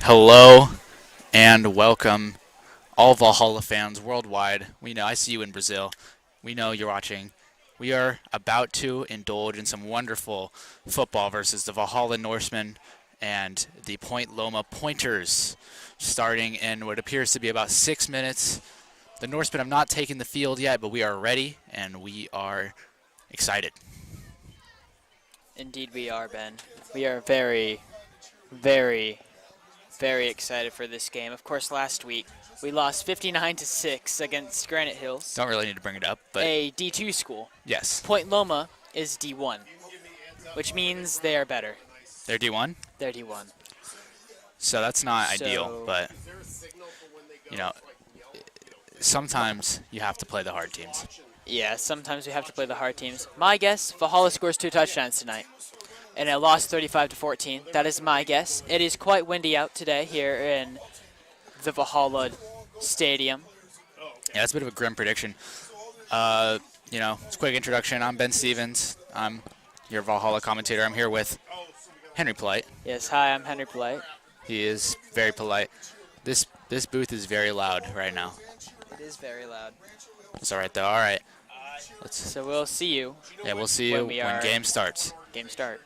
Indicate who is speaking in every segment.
Speaker 1: Hello and welcome, all Valhalla fans worldwide. We know I see you in Brazil. We know you're watching. We are about to indulge in some wonderful football versus the Valhalla Norsemen and the Point Loma Pointers, starting in what appears to be about 6 minutes. The Norsemen have not taken the field yet, but we are ready and we are excited.
Speaker 2: Indeed we are, Ben. We are very, very, very excited for this game. Of course, last week we lost 59-6 against Granite Hills,
Speaker 1: Don't really need to bring it up, but
Speaker 2: a D2 school.
Speaker 1: yes,
Speaker 2: Point Loma is D1, which means they are better.
Speaker 1: they're D1,
Speaker 2: They're D1.
Speaker 1: so that's not
Speaker 2: So-
Speaker 1: ideal, but you know, sometimes you have to play the hard teams.
Speaker 2: Yeah, sometimes we have to play the hard teams. My guess, Valhalla scores 2 touchdowns tonight. And it lost 35-14. That is my guess. It is quite windy out today here in the Valhalla Stadium.
Speaker 1: Yeah, that's a bit of a grim prediction. It's a quick introduction. I'm Ben Stevens. I'm your Valhalla commentator. I'm here with Henry Polite.
Speaker 2: Yes, hi, I'm Henry Polite.
Speaker 1: He is very polite. This booth is very loud right now.
Speaker 2: It is very loud.
Speaker 1: It's all right though. All right.
Speaker 2: So we'll see you.
Speaker 1: Yeah, we'll see you when game starts.
Speaker 2: Game start.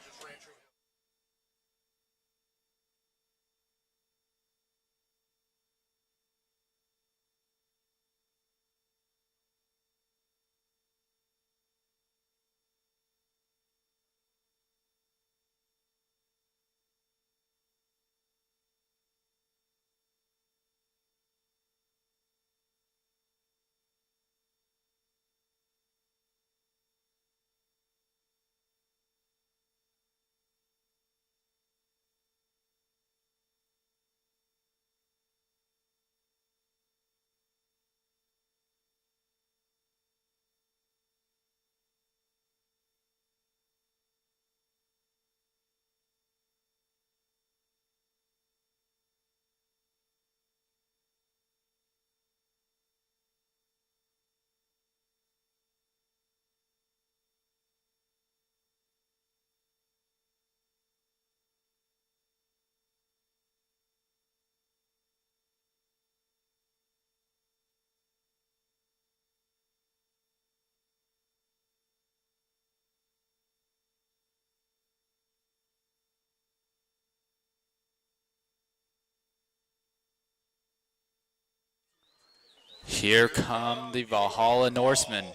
Speaker 1: Here come the Valhalla Norsemen.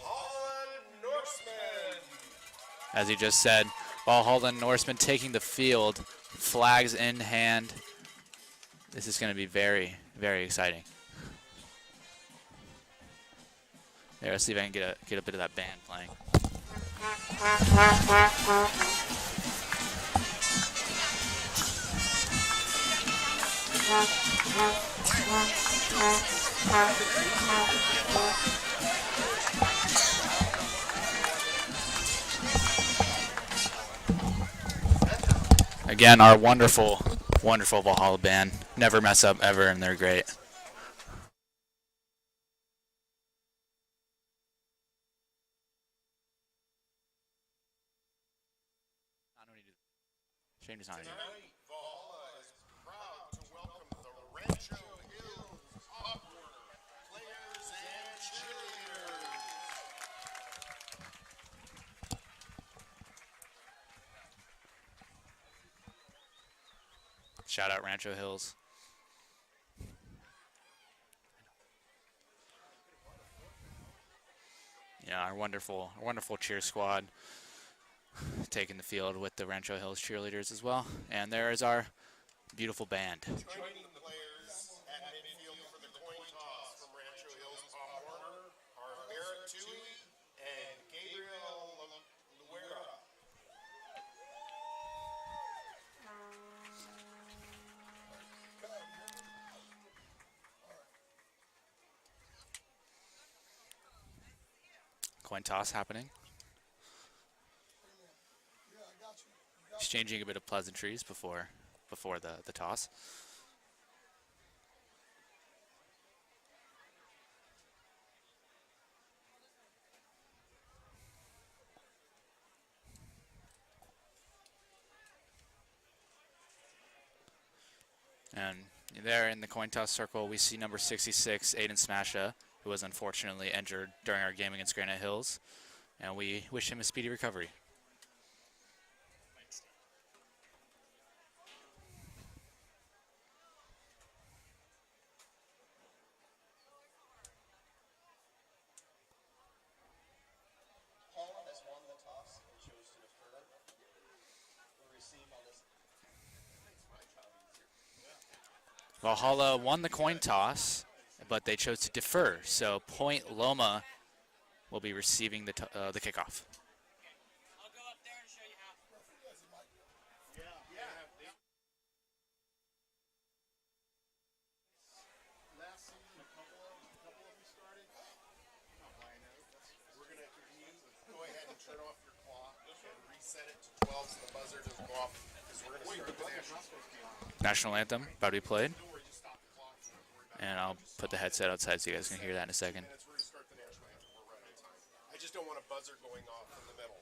Speaker 1: As he just said, Valhalla Norsemen taking the field, flags in hand. This is going to be very, very exciting. There, let's see if I can get a bit of that band playing. Again, our wonderful, wonderful Valhalla band. Never mess up ever, and they're great. Shame he's not here.
Speaker 3: Valhalla is proud to welcome the Rancho Hills Awkward players and cheerleaders.
Speaker 1: Shout out Rancho Hills. Yeah, our wonderful cheer squad taking the field with the Rancho Hills cheerleaders as well. And there is our beautiful band.
Speaker 3: Joining the players at midfield for the coin toss from Rancho Hills Awkward are Barrett Tui and Gabriel Luera.
Speaker 1: Coin toss happening. Exchanging a bit of pleasantries before the toss. And There in the coin toss circle, we see number 66, Aiden Smasha, who was unfortunately injured during our game against Granite Hills, and we wish him a speedy recovery.
Speaker 3: Paula has won the toss and chose to defer. We receive on this.
Speaker 1: Valhalla won the coin toss, but they chose to defer, so point Loma will be receiving the kickoff.
Speaker 3: Last season, a couple of them started. We're gonna go ahead and turn off your clock and reset it to 12 so the buzzer doesn't go off because we're gonna start the
Speaker 1: National anthem about to be played,
Speaker 3: Don't worry, just stop the clock.
Speaker 1: and I'll put the headset outside so you guys can hear that in a second.
Speaker 3: Minutes, we're gonna start the national anthem. We're running time. I just don't want a buzzer going off in the middle.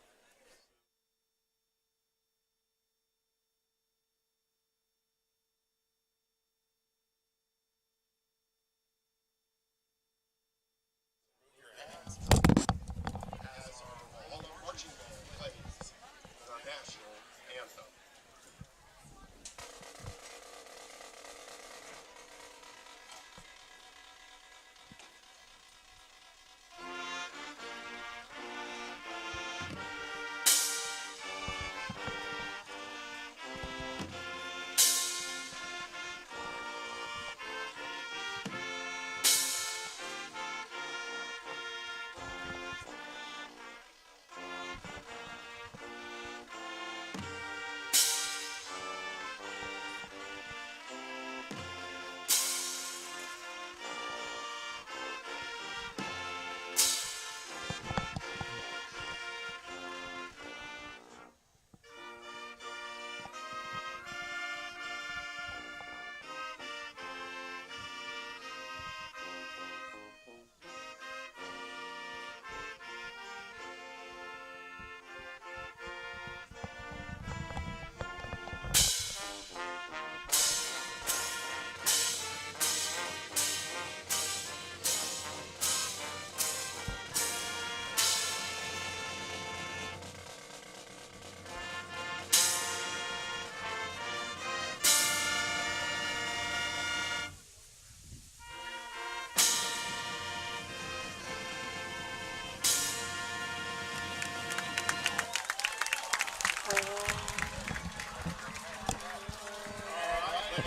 Speaker 3: As our Valhalla marching band plays our national anthem.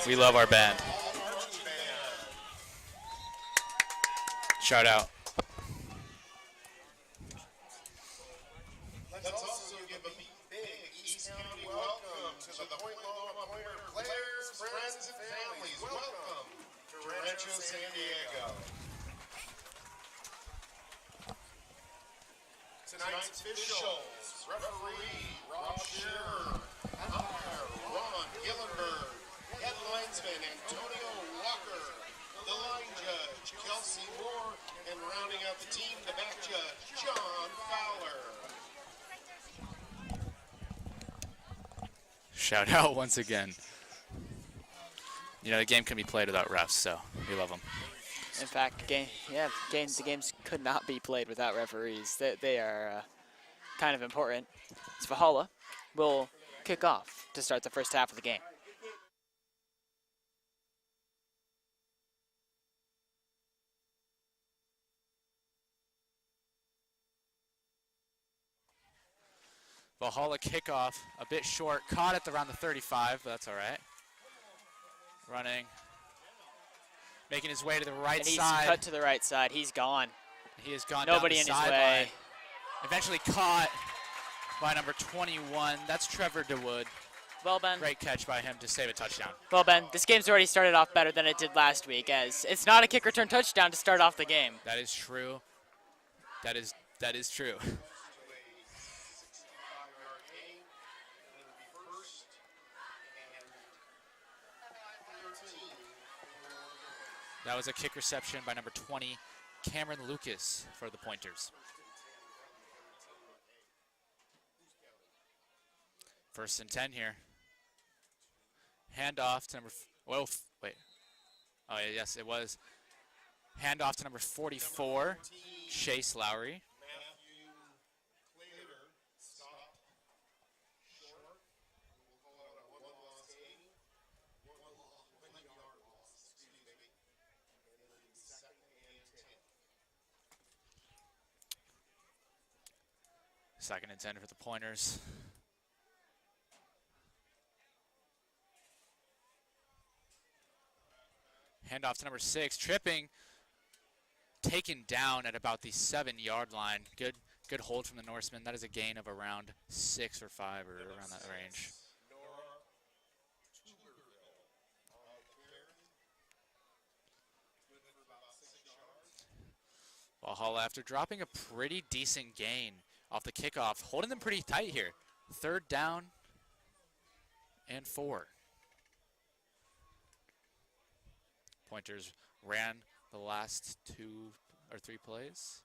Speaker 1: We love our band. Shout out.
Speaker 3: Let's also give a big East County welcome to the Point Loma Pointer players, friends, and families. Welcome to Rancho San Diego. Tonight's officials, referee Rob Scherer, umpire Ron Gillenberg, head linesman Antonio Walker, the line judge Kelsey Moore, and rounding out the team, the back judge John Fowler.
Speaker 1: Shout out once again. You know, the game can be played without refs, so we love them.
Speaker 2: In fact, the games could not be played without referees. They are kind of important. It's Valhalla will kick off to start the first half of the game.
Speaker 1: Valhalla kickoff, a bit short, caught at around the 35, but that's all right. Running, making his way to the right
Speaker 2: And he's
Speaker 1: side.
Speaker 2: cut to the right side. He's gone.
Speaker 1: He has gone
Speaker 2: Nobody
Speaker 1: down the
Speaker 2: in his
Speaker 1: sideline.
Speaker 2: way.
Speaker 1: Eventually caught by number 21. That's Trevor DeWood.
Speaker 2: Well, Ben.
Speaker 1: Great catch by him to save a touchdown.
Speaker 2: Well, Ben, this game's already started off better than it did last week, as it's not a kick return touchdown to start off the game.
Speaker 1: That is true. That is true.
Speaker 3: To a 65-yard gain. It'll be first and 13.
Speaker 1: That was a kick reception by number 20, Cameron Lucas, for the Pointers. First and 10 here. Handoff to number. Wait. Oh, yes, it was. Handoff to number 44, Chase Lowry.
Speaker 3: Matthew Clater, stop short. We'll call it a one-loss game. One-yard loss, excuse me. And then second and 10.
Speaker 1: Second and 10 for the Pointers. Handoff to number 6, tripping, taken down at about the 7-yard line. Good hold from the Norseman. That is a gain of around 6 or 5 or around that range.
Speaker 3: Nora Tuberville on the carry. Good for about 6 yards.
Speaker 1: Valhalla, after dropping a pretty decent gain off the kickoff, holding them pretty tight here. 3rd down and 4. Pointers ran the last 2 or 3 plays.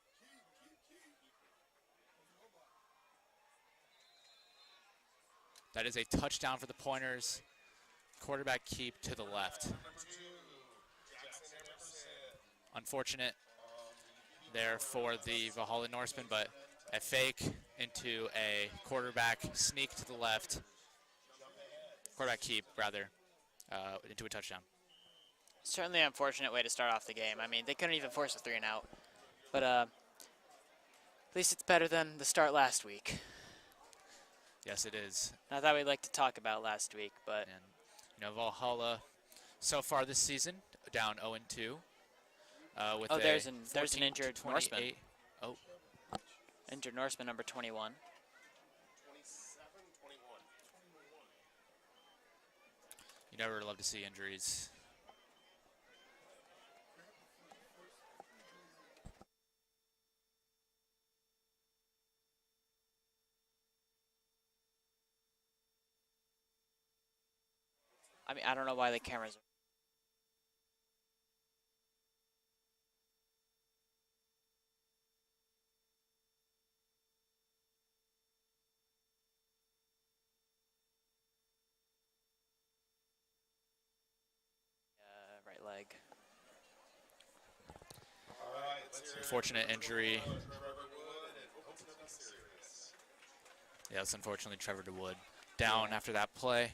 Speaker 1: That is a touchdown for the Pointers. Quarterback keep to the left.
Speaker 3: Number 2, Jackson Emerson.
Speaker 1: Unfortunate there for the Valhalla Norsemen, but a fake into a quarterback sneak to the left. Quarterback keep, rather, into a touchdown.
Speaker 2: Certainly an unfortunate way to start off the game. I mean, they couldn't even force a 3 and out. But at least it's better than the start last week.
Speaker 1: Yes, it is.
Speaker 2: Not that we'd like to talk about last week, but
Speaker 1: And Valhalla so far this season down 0-2. With
Speaker 2: there's an
Speaker 1: 14
Speaker 2: injured
Speaker 1: to
Speaker 2: Norseman.
Speaker 1: 28. Oh,
Speaker 2: injured Norseman number 21.
Speaker 3: 27, 21.
Speaker 1: you never love to see injuries.
Speaker 2: I mean, I don't know why the cameras. Right leg.
Speaker 3: All right, let's hear it.
Speaker 1: Unfortunate injury.
Speaker 3: Trevor Wood, and hopes nothing serious.
Speaker 1: Yes, unfortunately, Trevor DeWood down after that play.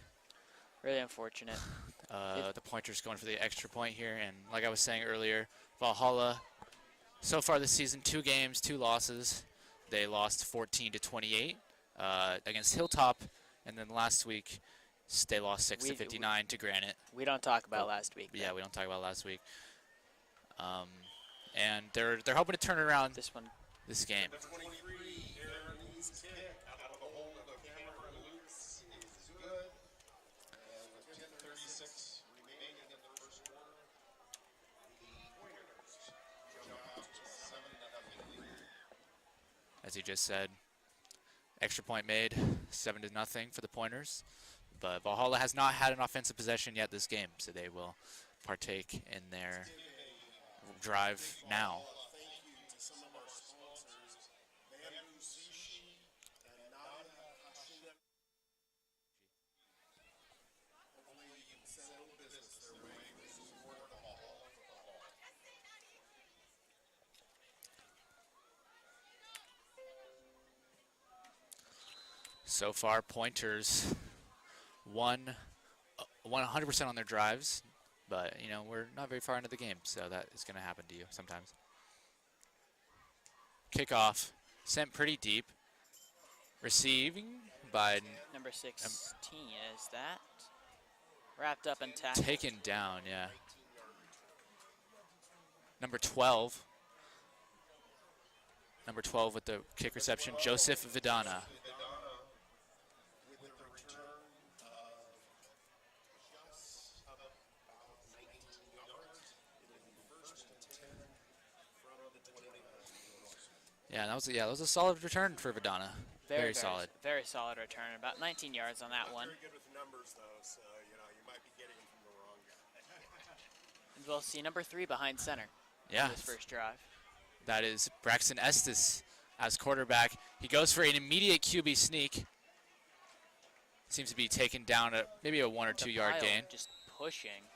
Speaker 2: Really unfortunate.
Speaker 1: The Pointers going for the extra point here, and like I was saying earlier, Valhalla, so far this season, 2 games, 2 losses. They lost 14 to 28 against Hilltop, and then last week they lost 6 to 59 to Granite.
Speaker 2: We don't talk about last week.
Speaker 1: Yeah, we don't talk about last week. And they're hoping to turn around
Speaker 2: This one.
Speaker 1: this game.
Speaker 3: Number 23, Aaron Lee's kick out of the hold of Cameron Lutz is good. And with 10:36 remaining in the first quarter, the Pointers jump out to a 7-0 lead.
Speaker 1: As he just said, extra point made, 7-0 for the Pointers. But Valhalla has not had an offensive possession yet this game, so they will partake in their drive now.
Speaker 3: Thank you to some of our sponsors, Bamboo Sushi and Nada Hashem. Hopefully you can send a little business their way to support the Valhalla football.
Speaker 1: So far, Pointers won 100% on their drives, but we're not very far into the game, so that is going to happen to you sometimes. Kickoff sent pretty deep. Receiving by
Speaker 2: Number 16 is that. Wrapped up and tackled.
Speaker 1: taken down, yeah. Number 12. Number 12 with the kick reception, Joseph Vidana.
Speaker 3: With the return of just about 19 yards, it'll be first and 10 from the 29.
Speaker 1: Yeah, that was a solid return for Vidana. Very solid.
Speaker 2: Very solid return. About 19 yards on that one.
Speaker 3: Very good with numbers, though, so you might be getting them from the wrong guy.
Speaker 2: And we'll see number 3 behind center.
Speaker 1: Yeah,
Speaker 2: His first drive.
Speaker 1: that is Braxton Estes as quarterback. He goes for an immediate QB sneak. Seems to be taken down at maybe a 1 or 2 yard
Speaker 2: Pile
Speaker 1: gain.
Speaker 2: Just pushing.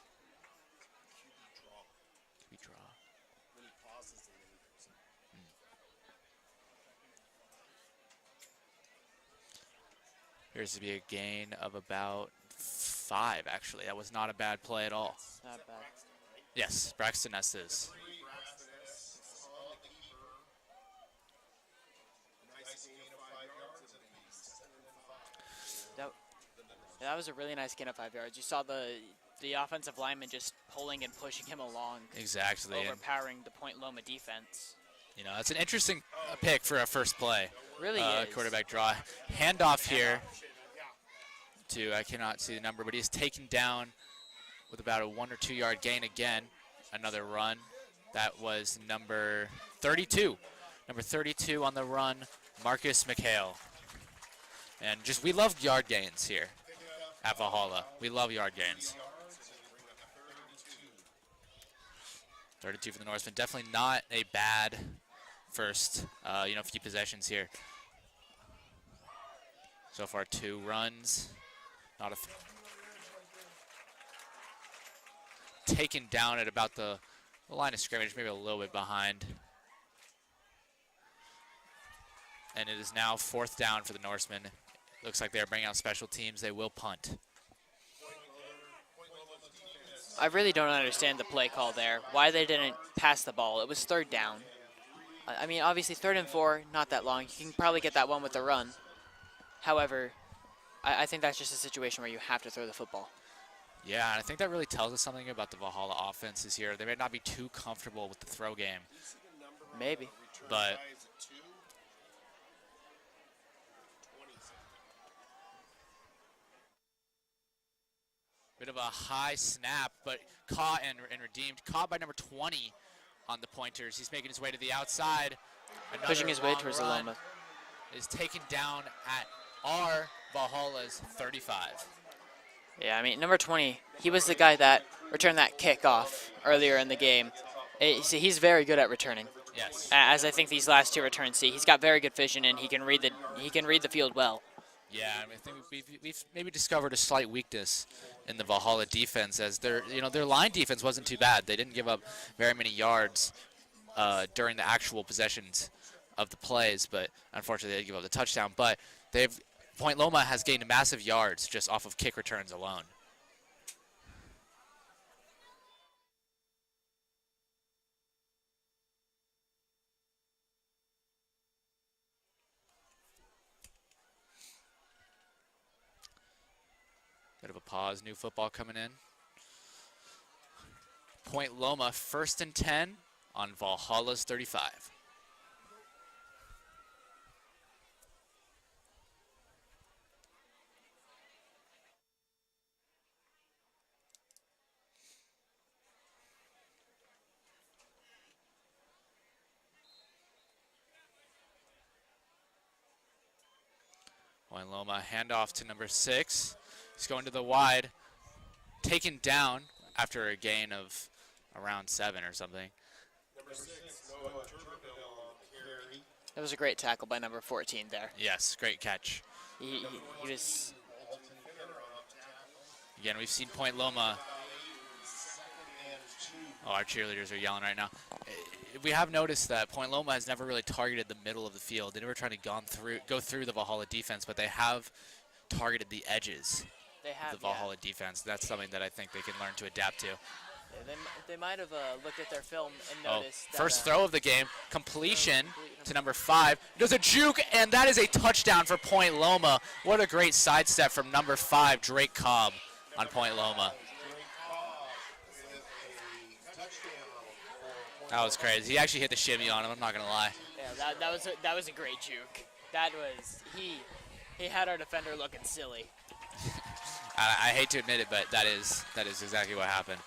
Speaker 1: Appears to be a gain of about 5, actually. That was not a bad play at all.
Speaker 2: Not bad.
Speaker 1: Yes, Braxton Estes.
Speaker 2: That was a really nice gain of 5 yards. You saw the offensive lineman just pulling and pushing him along,
Speaker 1: Exactly. And,
Speaker 2: overpowering the Point Loma defense.
Speaker 1: you know, that's an interesting pick for a first play.
Speaker 2: Really is.
Speaker 1: Quarterback draw. Handoff here to, I cannot see the number, but he's taken down with about a 1 or 2 yard gain again. Another run. That was number 32. Number 32 on the run, Marcus McHale. And just, we love yard gains here at Valhalla. We love yard gains. 32 for the Norsemen. Definitely not a bad first, few possessions here. So far, 2 runs. Not a taken down at about the line of scrimmage, maybe a little bit behind. And it is now 4th down for the Norsemen. Looks like they're bringing out special teams. They will punt.
Speaker 2: I really don't understand the play call there. Why they didn't pass the ball. It was 3rd down. I mean, obviously 3rd and 4, not that long. You can probably get that one with the run. However, I think that's just a situation where you have to throw the football.
Speaker 1: Yeah, and I think that really tells us something about the Valhalla offenses here. They may not be too comfortable with the throw game.
Speaker 2: Maybe.
Speaker 1: But bit of a high snap, but caught and redeemed. Caught by number 20 on the pointers. He's making his way to the outside.
Speaker 2: Pushing his way towards the Loma.
Speaker 1: Is taken down at our Valhalla's 35.
Speaker 2: Yeah, I mean, number 20, he was the guy that returned that kickoff earlier in the game. He's very good at returning.
Speaker 1: Yes.
Speaker 2: As I think these last 2 returns see, he's got very good vision and he can read the field well.
Speaker 1: Yeah, I mean, I think we've maybe discovered a slight weakness in the Valhalla defense, as their line defense wasn't too bad. They didn't give up very many yards during the actual possessions of the plays, but unfortunately they did give up the touchdown. But Point Loma has gained massive yards just off of kick returns alone. Bit of a pause, new football coming in. Point Loma 1st and 10 on Valhalla's 35. Point Loma handoff to number 6. He's going to the wide, taken down after a gain of around 7 or something.
Speaker 3: Number 6, Noah Turbeville on carry.
Speaker 2: That was a great tackle by number 14 there.
Speaker 1: Yes, great catch.
Speaker 2: He was.
Speaker 1: Again, we've seen Point Loma. Oh, our cheerleaders are yelling right now. We have noticed that Point Loma has never really targeted the middle of the field. They never tried to go through the Valhalla defense, but they have targeted the edges.
Speaker 2: They have
Speaker 1: The Valhalla defense. That's something that I think they can learn to adapt to.
Speaker 2: Yeah, they might have looked at their film and noticed.
Speaker 1: First throw of the game, completion to number 5. Does a juke, and that is a touchdown for Point Loma. What a great sidestep from number 5, Drake Cobb, on Point Loma. That was crazy. He actually hit the shimmy on him. I'm not gonna lie.
Speaker 2: Yeah, that was a great juke. That was he had our defender looking silly.
Speaker 1: I hate to admit it, but that is exactly what happened.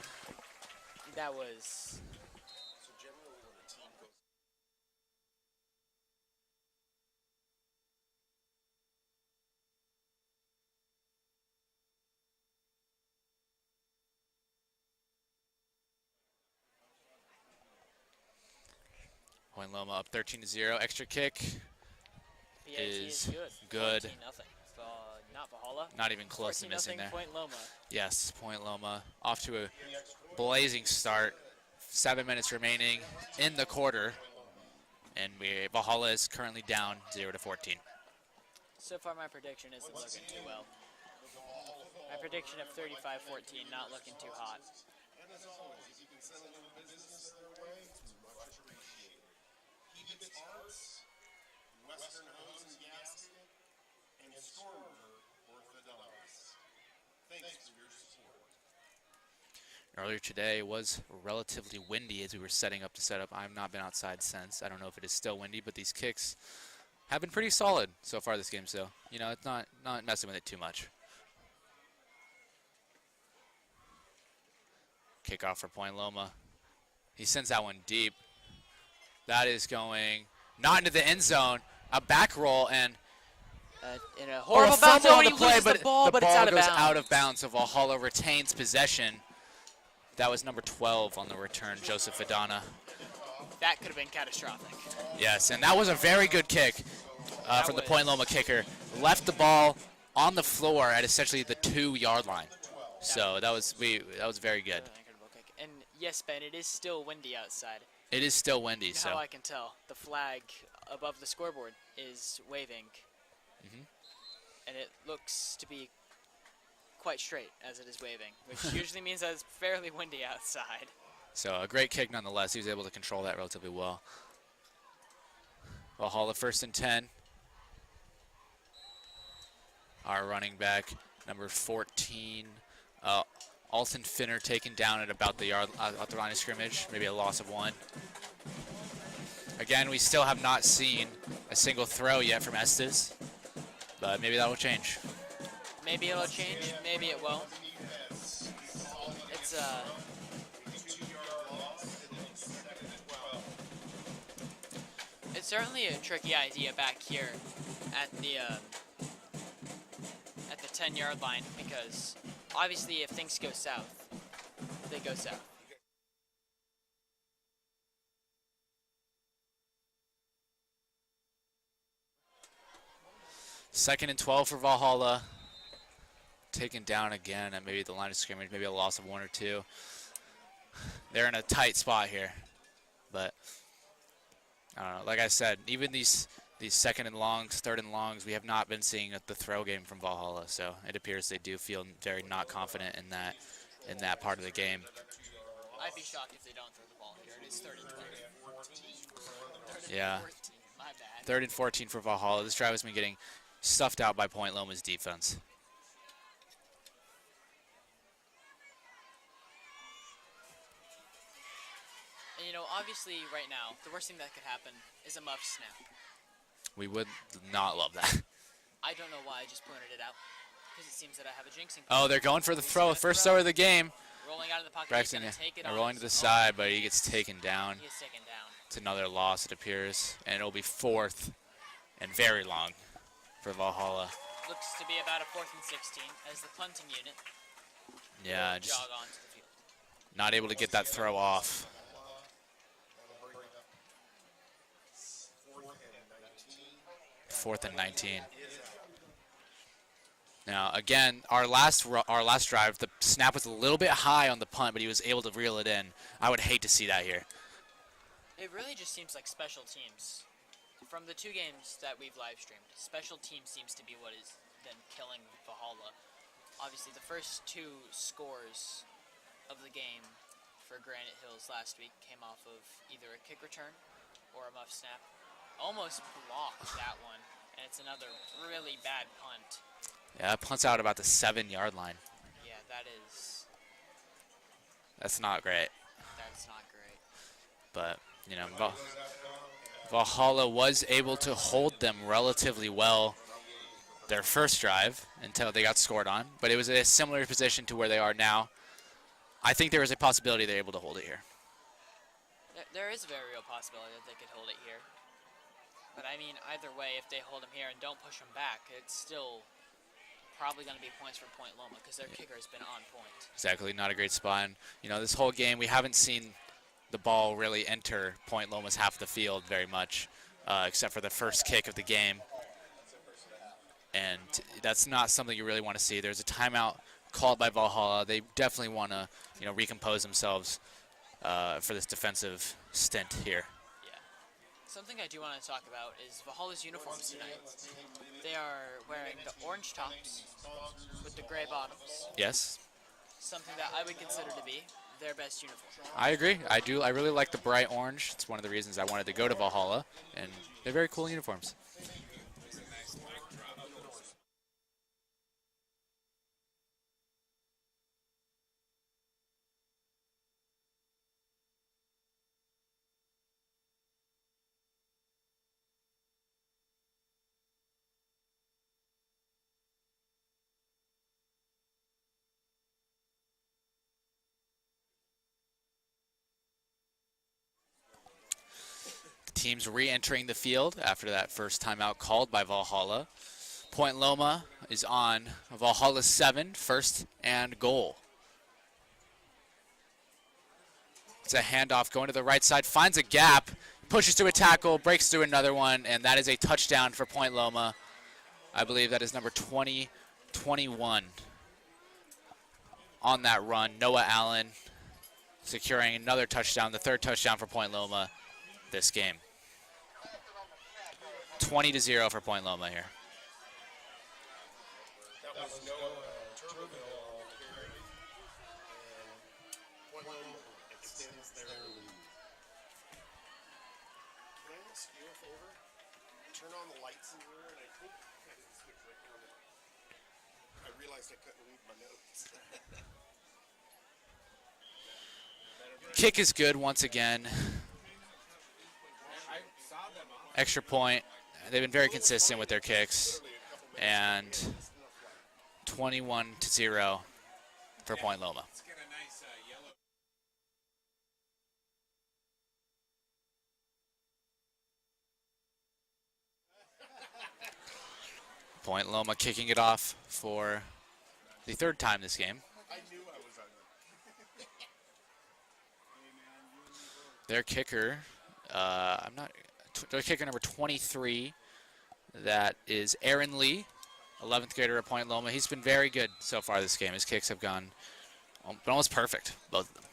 Speaker 2: That was.
Speaker 1: Point Loma up 13-0. Extra kick
Speaker 2: PAT
Speaker 1: is
Speaker 2: good.
Speaker 1: good.
Speaker 2: 14-0. Not Valhalla.
Speaker 1: Not even close to missing
Speaker 2: 14-0
Speaker 1: there.
Speaker 2: Point Loma.
Speaker 1: Yes, Point Loma off to a blazing start. 7 minutes remaining in the quarter, and Valhalla is currently down 0-14.
Speaker 2: So far, my prediction isn't looking too well. My prediction of 35-14, not looking too hot.
Speaker 3: And as always, if you can send a little business their way, it's much appreciated. Hebit's Arts, Western Hose and Gasket, and Stormer Orthodontics. Thanks for your support.
Speaker 1: Earlier today was relatively windy as we were setting up the setup. I've not been outside since. I don't know if it is still windy, but these kicks have been pretty solid so far this game. So, you know, it's not messing with it too much. Kickoff for Point Loma. He sends that one deep. That is going not into the end zone. A back roll and
Speaker 2: In a horrible bounce,
Speaker 1: on
Speaker 2: he
Speaker 1: the play,
Speaker 2: loses
Speaker 1: but
Speaker 2: the ball, but it's out of
Speaker 1: goes
Speaker 2: bounds.
Speaker 1: out of bounds. So Valhalla retains possession. That was number 12 on the return, Joseph Fidana.
Speaker 2: That could have been catastrophic.
Speaker 1: Yes, and that was a very good kick from the Point Loma kicker. Left the ball on the floor at essentially the 2-yard line. So that was very good.
Speaker 2: Incredible kick. And yes, Ben, it is still windy outside.
Speaker 1: It is still windy,
Speaker 2: You know
Speaker 1: so
Speaker 2: how I can tell. The flag above the scoreboard is waving. And it looks to be quite straight as it is waving, which usually means that it's fairly windy outside.
Speaker 1: so a great kick nonetheless. He was able to control that relatively well. Valhalla 1st and 10. Our running back, number 14, Alton Finner, taken down at about the line of scrimmage, maybe a loss of 1. Again, we still have not seen a single throw yet from Estes, but maybe that will change.
Speaker 2: Maybe it'll change, maybe it won't. It's it's certainly a tricky idea back here at the 10-yard line, because obviously if things go south, they go south.
Speaker 1: Second and 12 for Valhalla. Taken down again at maybe the line of scrimmage, maybe a loss of 1 or 2. They're in a tight spot here, but I don't know. Like I said, even these second and longs, third and longs, we have not been seeing the throw game from Valhalla. So it appears they do feel very not confident in that part of the game.
Speaker 2: I'd be shocked if they don't throw the ball here. It is 3rd and 20.
Speaker 1: Yeah.
Speaker 2: 14, my bad.
Speaker 1: 3rd and 14 for Valhalla. This drive has been getting stuffed out by Point Loma's defense.
Speaker 2: And you know, obviously right now, the worst thing that could happen is a muff snap.
Speaker 1: We would not love that.
Speaker 2: I don't know why I just pointed it out, because it seems that I have a jinxing.
Speaker 1: Oh, they're going for the throw. First throw of the game.
Speaker 2: Rolling out of the pocket,
Speaker 1: Braxton,
Speaker 2: he's gonna take it on
Speaker 1: rolling to the
Speaker 2: his
Speaker 1: side, but he gets taken down.
Speaker 2: He is taken down.
Speaker 1: It's another loss, it appears, and it'll be 4th and very long for Valhalla.
Speaker 2: Looks to be about a 4th and 16 as the punting unit
Speaker 1: Yeah,
Speaker 2: will
Speaker 1: just
Speaker 2: jog onto the field.
Speaker 1: not able to get that throw off. 4th and 19. Now, again, our last drive, the snap was a little bit high on the punt, but he was able to reel it in. I would hate to see that here.
Speaker 2: It really just seems like special teams. From the 2 games that we've live streamed, special teams seems to be what is then killing Valhalla. Obviously, the first 2 scores of the game for Granite Hills last week came off of either a kick return or a muff snap. Almost blocked that one, and it's another really bad punt.
Speaker 1: Yeah, punt's out about the 7-yard line.
Speaker 2: Yeah,
Speaker 1: That's not great.
Speaker 2: that's not great.
Speaker 1: But, you know, Valhalla was able to hold them relatively well their first drive until they got scored on. But it was a similar position to where they are now. I think there is a possibility they're able to hold it here.
Speaker 2: There is a very real possibility that they could hold it here. But I mean, either way, if they hold them here and don't push them back, it's still probably going to be points for Point Loma because their kicker has been on point.
Speaker 1: Exactly, not a great spot. And, you know, this whole game, we haven't seen the ball really enter Point Loma's half of the field very much, except for the first kick of the game. And that's not something you really want to see. There's a timeout called by Valhalla. They definitely want to, you know, recompose themselves for this defensive stint here.
Speaker 2: Yeah. Something I do want to talk about is Valhalla's uniforms tonight. They are wearing the orange tops with the gray bottoms,
Speaker 1: Yes,
Speaker 2: something that I would consider to be their best uniform.
Speaker 1: I agree. I do. I really like the bright orange. It's one of the reasons I wanted to go to Valhalla, and they're very cool uniforms. Teams re-entering the field after that first timeout called by Valhalla. Point Loma is on Valhalla 7, first and goal. It's a handoff going to the right side, finds a gap, pushes through a tackle, breaks through another one, and that is a touchdown for Point Loma. I believe that is number 21 on that run. Noah Allen securing another touchdown, the third touchdown for Point Loma this game. 20-0 for Point Loma here.
Speaker 3: That was Noah Turbidor on the carry. And Point Loma extends their lead. Can I ask you a favor? Turn on the lights in here, and I think I didn't switch right down there. I realized I couldn't read my notes.
Speaker 1: Kick is good once again. Extra point. They've been very consistent with their kicks. And 21-0 for Point Loma. Point Loma kicking it off for the third time this game.
Speaker 3: I knew I was on
Speaker 1: Their kicker, their kicker number 23, that is Aaron Lee, 11th grader at Point Loma. He's been very good so far this game. His kicks have been almost perfect, both of them.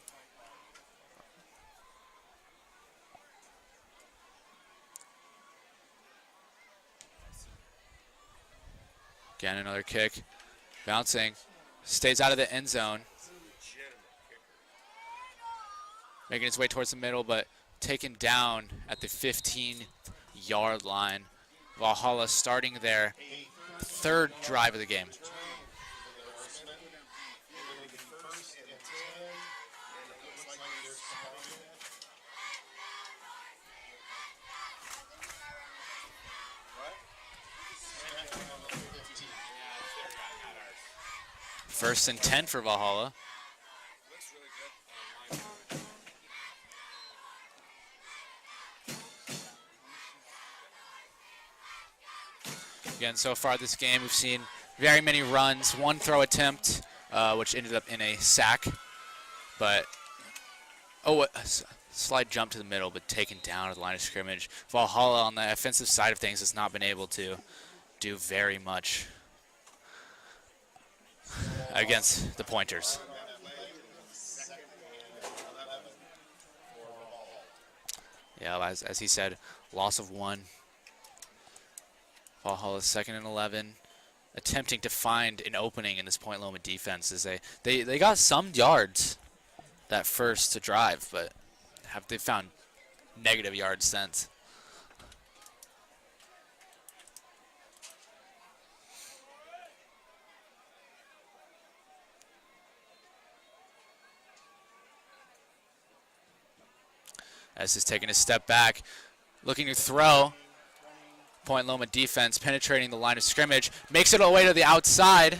Speaker 1: Again, another kick, bouncing, stays out of the end zone. Making his way towards the middle, but taken down at the 15-yard line. Valhalla starting their third drive of the game. First and 10 for Valhalla. Again, so far this game, we've seen very many runs, one throw attempt, which ended up in a sack. But, a slight jump to the middle, but taken down at the line of scrimmage. Valhalla on the offensive side of things has not been able to do very much against the Pointers. Yeah, as he said, loss of one. Valhalla's 2nd and 11, attempting to find an opening in this Point Loma defense. As they got some yards that first to drive, but they found negative yards since. As he's taking a step back, looking to throw. Point Loma defense penetrating the line of scrimmage, makes it all the way to the outside,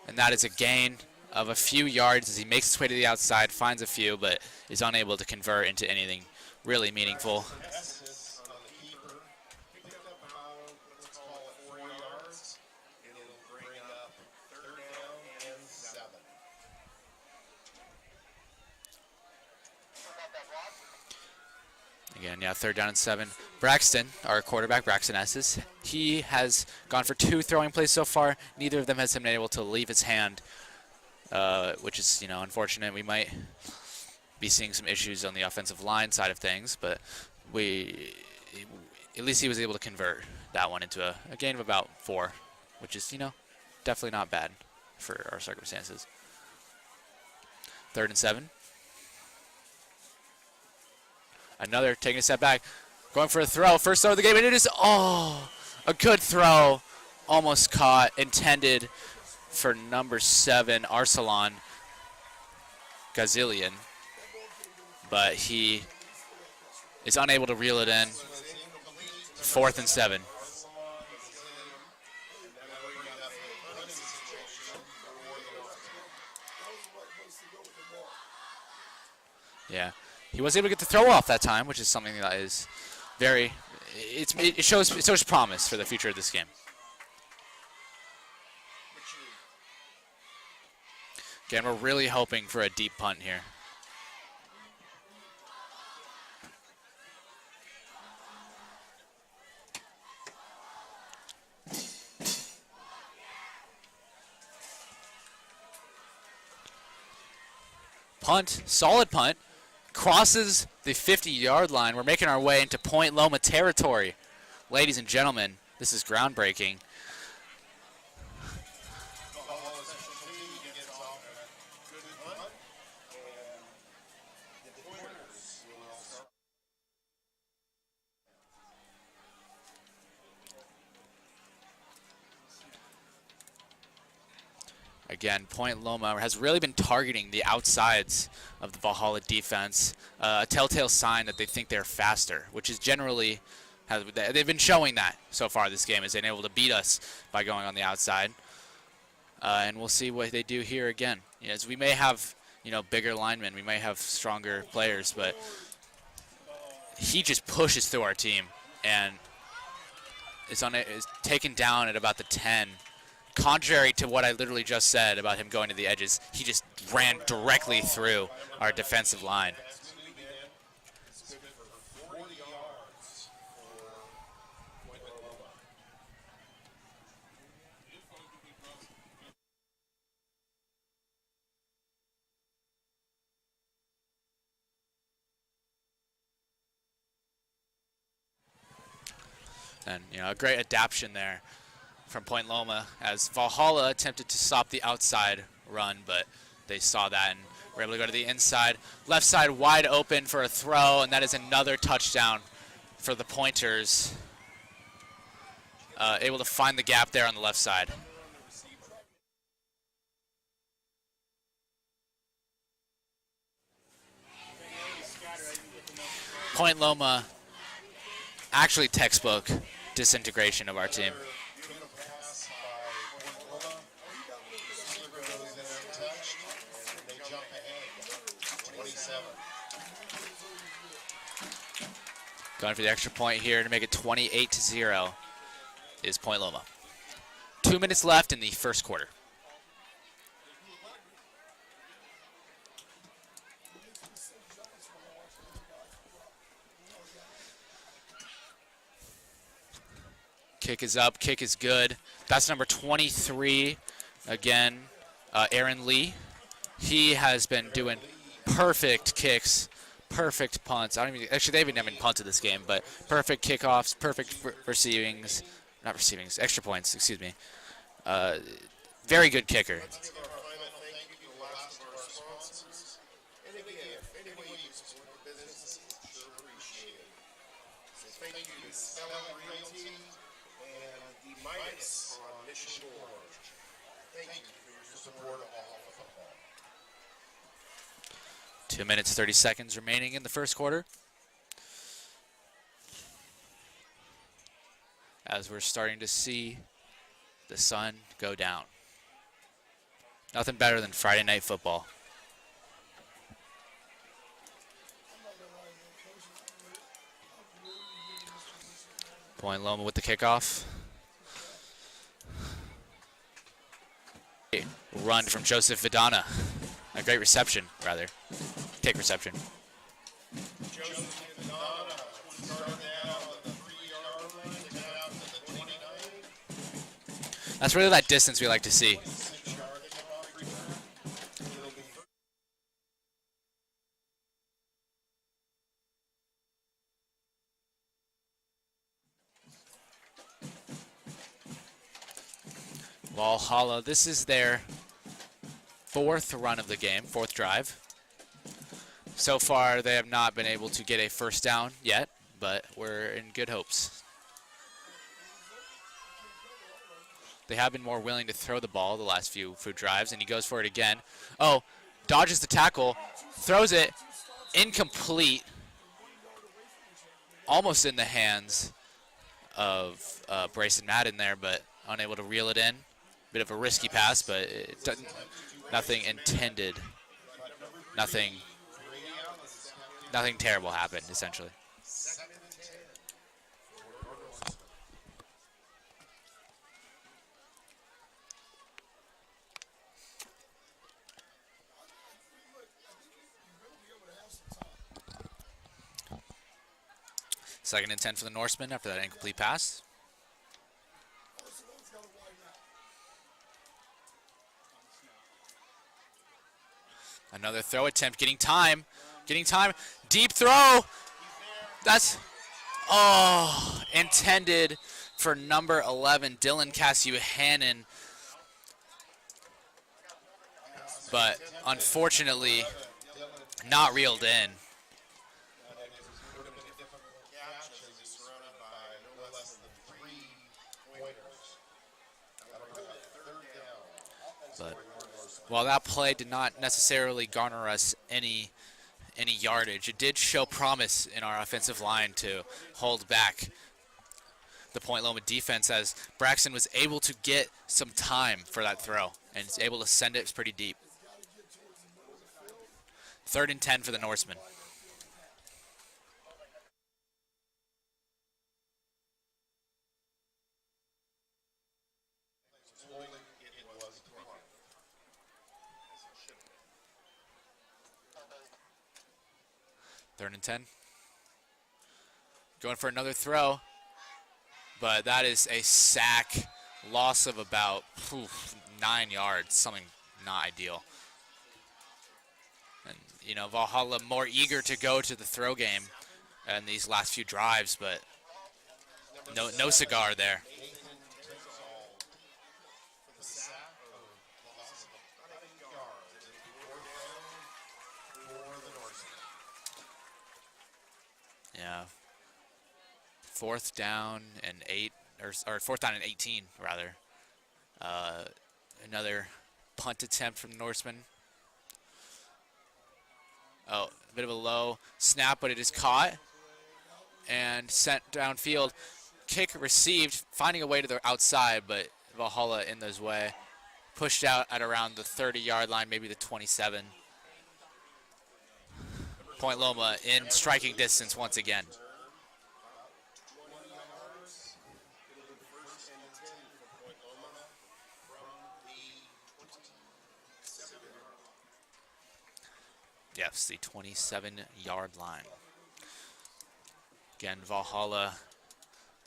Speaker 1: and that is a gain of a few yards as he makes his way to the outside, finds a few, but is unable to convert into anything really meaningful. Again, yeah, 3rd down and 7. Braxton, our quarterback, Braxton Estes, he has gone for 2 throwing plays so far. Neither of them has been able to leave his hand, which is, unfortunate. We might be seeing some issues on the offensive line side of things, but at least he was able to convert that one into a gain of about 4, which is, definitely not bad for our circumstances. 3rd and 7. Another taking a step back, going for a throw. First throw of the game, and it is, a good throw. Almost caught, intended for number 7, Arsalan Gazilian, but he is unable to reel it in. 4th and 7. Yeah, he was able to get the throw off that time, which is something that is very. It shows promise for the future of this game. Again, we're really hoping for a deep punt here. Punt, solid punt, crosses the 50-yard line. We're making our way into Point Loma territory. Ladies and gentlemen, this is groundbreaking. Again, Point Loma has really been targeting the outsides of the Valhalla defense, a telltale sign that they think they're faster, which is generally, they've been showing that so far this game, is they've been able to beat us by going on the outside. And we'll see what they do here again. As we may have, bigger linemen, we may have stronger players, but he just pushes through our team and is taken down at about the 10. Contrary to what I literally just said about him going to the edges, he just ran directly through our defensive line. And, a great adaptation there from Point Loma as Valhalla attempted to stop the outside run, but they saw that and were able to go to the inside. Left side wide open for a throw, and that is another touchdown for the Pointers. Able to find the gap there on the left side. Point Loma, actually textbook disintegration of our team. Going for the extra point here to make it 28-0 is Point Loma. 2 minutes left in the first quarter. Kick is up, kick is good. That's number 23, again, Aaron Lee. He has been doing perfect kicks, perfect punts. Actually, they haven't even punted this game, but perfect kickoffs, perfect extra points, excuse me. Very good kicker.
Speaker 3: Thank you for your support of all of football.
Speaker 1: 2 minutes, 30 seconds remaining in the first quarter. As we're starting to see the sun go down. Nothing better than Friday night football. Point Loma with the kickoff. Run from Joseph Vidana. A great reception, rather. Kick reception.
Speaker 3: Joseph Vidana started out on the 3-yard line to get out to the 29.
Speaker 1: That's really that distance we like to see.
Speaker 3: 6-yard kickoff return. It'll be
Speaker 1: Valhalla, this is their fourth run of the game, fourth drive. So far, they have not been able to get a first down yet, but we're in good hopes. They have been more willing to throw the ball the last few drives, and he goes for it again. Oh, dodges the tackle, throws it, incomplete, almost in the hands of Brayson Madden there, but unable to reel it in. Bit of a risky pass, but nothing intended. Nothing terrible happened, essentially. Second and 10 for the Norsemen after that incomplete pass. Another throw attempt, getting time. Deep throw. That's, intended for number 11, Dylan Cassiuhannon. But unfortunately, not reeled in. But while that play did not necessarily garner us any yardage, it did show promise in our offensive line to hold back the Point Loma defense, as Braxton was able to get some time for that throw and is able to send it pretty deep. Third and 10 for the Norsemen. Third and 10. Going for another throw, but that is a sack, loss of about 9 yards, something not ideal. And, you know, Valhalla more eager to go to the throw game in these last few drives, but no cigar there. Yeah. Fourth down and 8, or fourth down and 18, rather. Another punt attempt from the Norsemen. Oh, a bit of a low snap, but it is caught and sent downfield. Kick received, finding a way to the outside, but Valhalla in his way. Pushed out at around the 30-yard line, maybe the 27. Point Loma in striking distance once again. Yes, the 27-yard line. Again, Valhalla,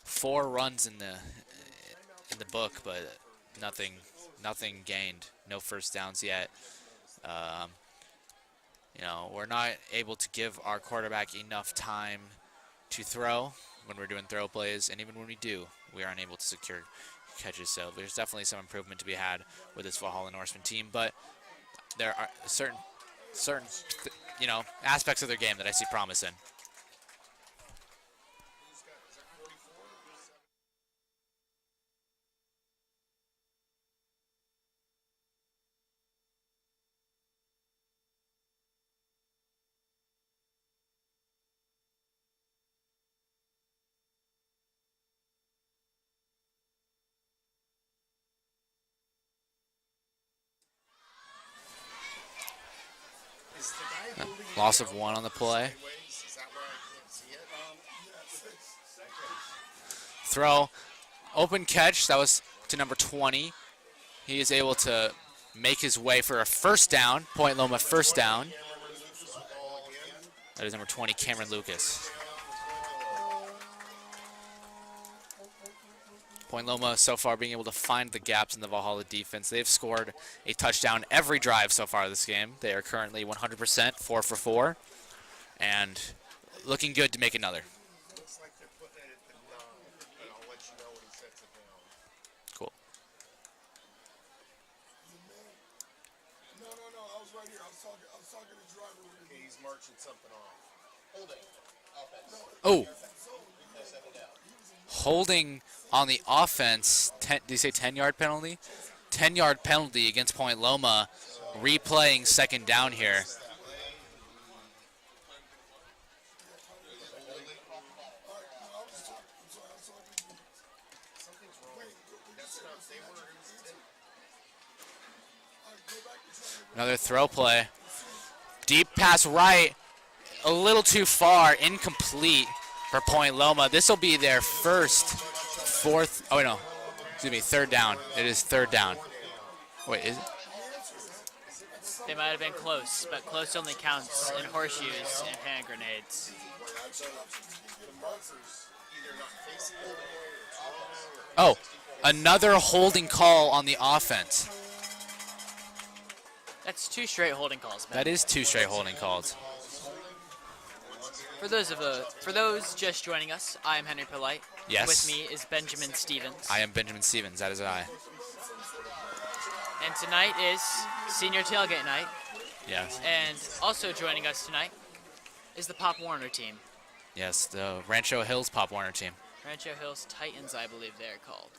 Speaker 1: 4 runs in the book, but nothing gained. No first downs yet. You know, we're not able to give our quarterback enough time to throw when we're doing throw plays, and even when we do, we are unable to secure catches. So there's definitely some improvement to be had with this Valhalla Norseman team, but there are certain you know, aspects of their game that I see promise in. Loss of 1 on the play. Throw, open catch, that was to number 20. He is able to make his way for a first down. Point Loma first down. That is number 20, Cameron Lucas. Point Loma so far being able to find the gaps in the Valhalla defense. They've scored a touchdown every drive so far this game. They are currently 100%, 4 for 4, and looking good to make another.
Speaker 3: Looks like they're putting it at the 9, but I'll let you know when he sets it down.
Speaker 1: Cool.
Speaker 3: I was right here. I was talking to the driver. Okay, he's marching something off. Holding. Offense.
Speaker 1: Oh, holding on the offense. Did you say 10-yard penalty? 10-yard penalty against Point Loma. Replaying second down here. Another throw play. Deep pass right. A little too far. Incomplete for Point Loma. This will be their third down. It is third down. Wait, is it?
Speaker 2: They might have been close, but close only counts in horseshoes and hand grenades.
Speaker 1: Oh, another holding call on the offense.
Speaker 2: That's 2 straight holding calls, man.
Speaker 1: That is 2 straight holding calls.
Speaker 2: For those just joining us, I am Henry Polite.
Speaker 1: Yes.
Speaker 2: With me is Benjamin Stevens.
Speaker 1: I am Benjamin Stevens. That is I.
Speaker 2: And tonight is senior tailgate night.
Speaker 1: Yes.
Speaker 2: And also joining us tonight is the Pop Warner team.
Speaker 1: Yes, the Rancho Hills Pop Warner team.
Speaker 2: Rancho Hills Titans, I believe they're called.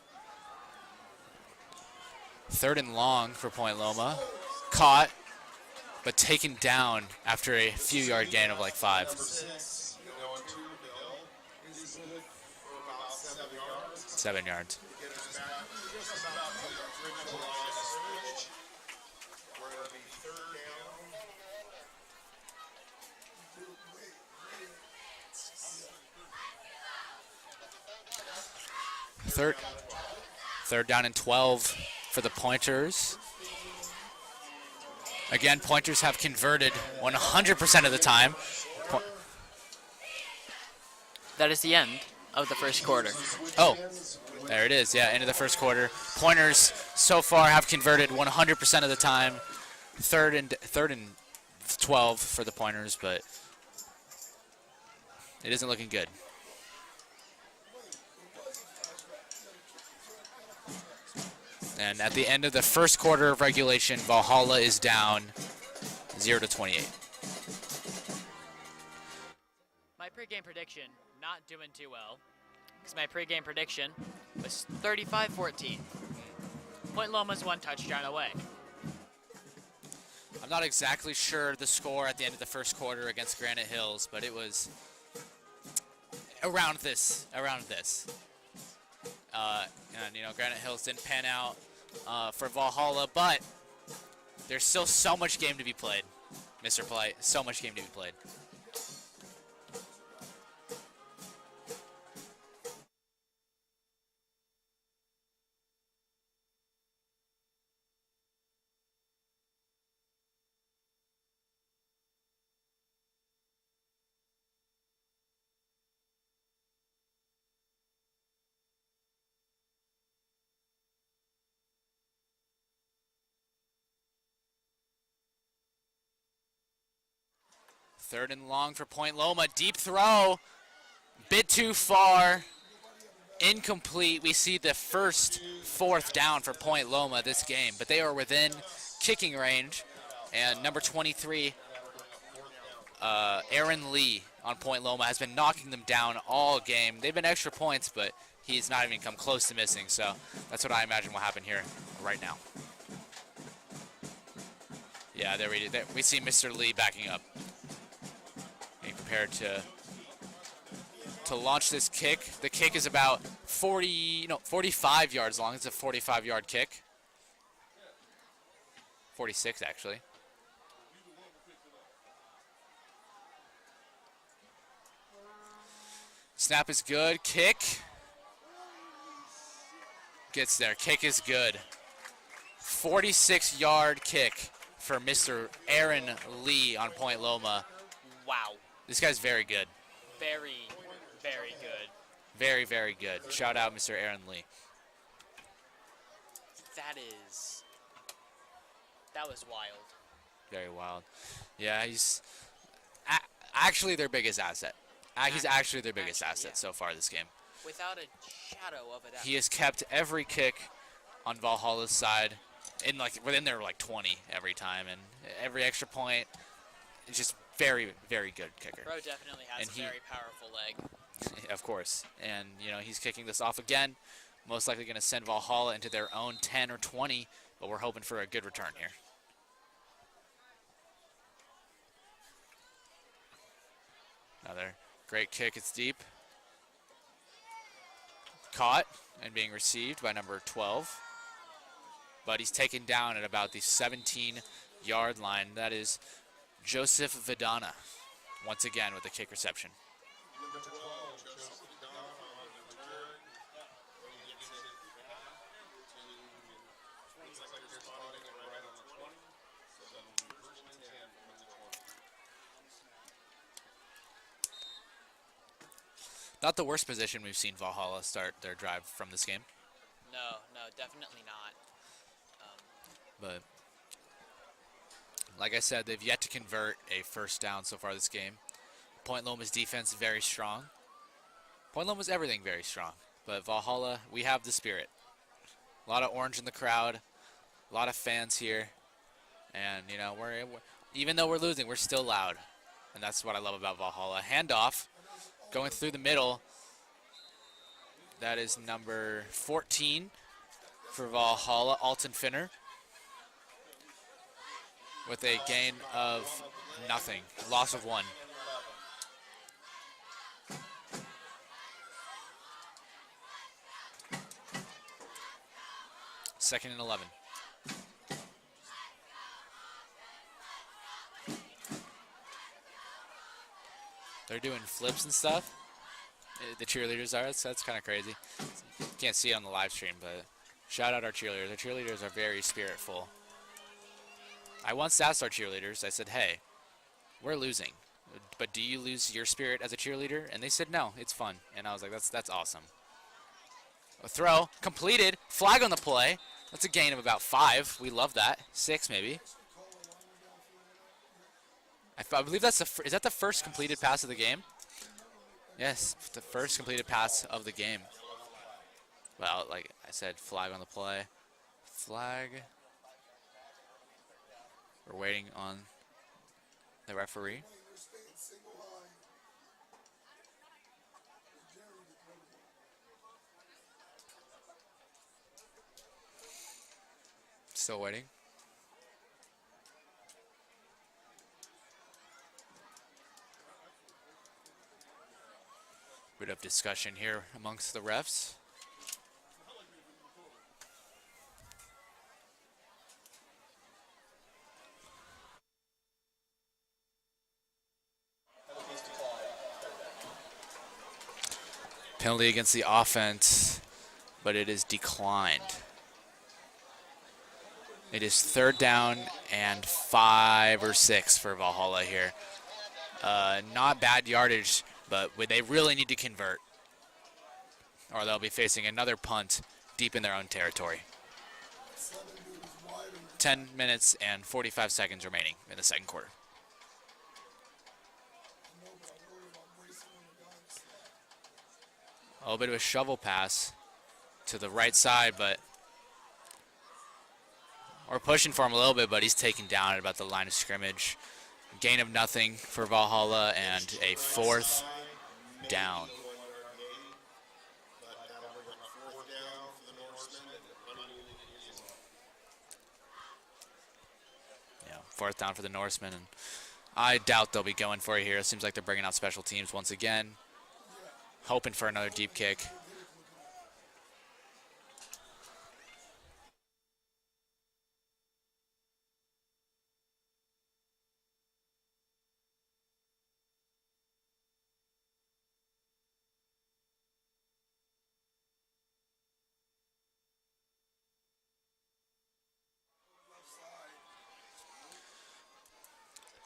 Speaker 1: Third and long for Point Loma. Caught, but taken down after a few-yard gain of like 5. 7 yards. Third down and 12 for the Pointers. Again, Pointers have converted 100% of the time.
Speaker 2: That is the end of the first quarter.
Speaker 1: Oh, there it is. Yeah, end of the first quarter. Pointers so far have converted 100% of the time. Third and 12 for the Pointers, but it isn't looking good. And at the end of the first quarter of regulation, Valhalla is down 0-28.
Speaker 2: My pregame prediction, not doing too well, because my pregame prediction was 35-14. Point Loma's 1 touchdown away.
Speaker 1: I'm not exactly sure the score at the end of the first quarter against Granite Hills, but it was around this. And Granite Hills didn't pan out for Valhalla, but there's still so much game to be played, Mr. Polite. So much game to be played. Third and long for Point Loma. Deep throw. Bit too far. Incomplete. We see the first 4th down for Point Loma this game, but they are within kicking range. And number 23, Aaron Lee on Point Loma has been knocking them down all game. They've been extra points, but he's not even come close to missing. So that's what I imagine will happen here right now. Yeah, there we see Mr. Lee backing up. Getting prepared to launch this kick. The kick is about 45 yards long. It's a 45-yard kick. 46, actually. Snap is good. Kick. Gets there. Kick is good. 46-yard kick for Mr. Aaron Lee on Point Loma.
Speaker 2: Wow.
Speaker 1: This guy's very good.
Speaker 2: Very, very good.
Speaker 1: Very, very good. Shout out Mr. Aaron Lee.
Speaker 2: That was wild.
Speaker 1: Very wild. Yeah, he's actually their biggest asset. He's actually their biggest asset so far this game.
Speaker 2: Without a shadow of a doubt.
Speaker 1: He has kept every kick on Valhalla's side in like within their like 20 every time, and every extra point is just very, very good kicker.
Speaker 2: Bro definitely has
Speaker 1: And
Speaker 2: a very powerful leg.
Speaker 1: of course, and he's kicking this off again. Most likely going to send Valhalla into their own 10 or 20, but we're hoping for a good return here. Another great kick. It's deep. Caught and being received by number 12. But he's taken down at about the 17-yard line. That is Joseph Vidana, once again with the kick reception. Not the worst position we've seen Valhalla start their drive from this game.
Speaker 2: No, definitely not.
Speaker 1: But like I said, they've yet to convert a first down so far this game. Point Loma's defense very strong. Point Loma's everything very strong. But Valhalla, we have the spirit. A lot of orange in the crowd, a lot of fans here, and we're even though we're losing, we're still loud, and that's what I love about Valhalla. Handoff, going through the middle. That is number 14 for Valhalla, Alton Finner, with a gain of nothing, loss of 1. Second and 11. They're doing flips and stuff. The cheerleaders are. That's kind of crazy. Can't see it on the live stream, but shout out our cheerleaders. Our cheerleaders are very spiritful. I once asked our cheerleaders, I said, hey, we're losing, but do you lose your spirit as a cheerleader? And they said, no, it's fun. And I was like, that's awesome. A throw, completed, flag on the play. That's a gain of about 5. We love that. 6 maybe. I believe that's is that the first completed pass of the game? Yes, the first completed pass of the game. Well, like I said, flag on the play. Flag. We're waiting on the referee. Still waiting. Bit of discussion here amongst the refs. Penalty against the offense, but it is declined. It is 3rd down and 5 or 6 for Valhalla here. Not bad yardage, but they really need to convert, or they'll be facing another punt deep in their own territory. 10 minutes and 45 seconds remaining in the second quarter. A little bit of a shovel pass to the right side, but we're pushing for him a little bit, but he's taken down at about the line of scrimmage. Gain of nothing for Valhalla and a 4th down. Yeah, 4th down for the Norsemen, and I doubt they'll be going for it here. It seems like they're bringing out special teams once again, hoping for another deep kick.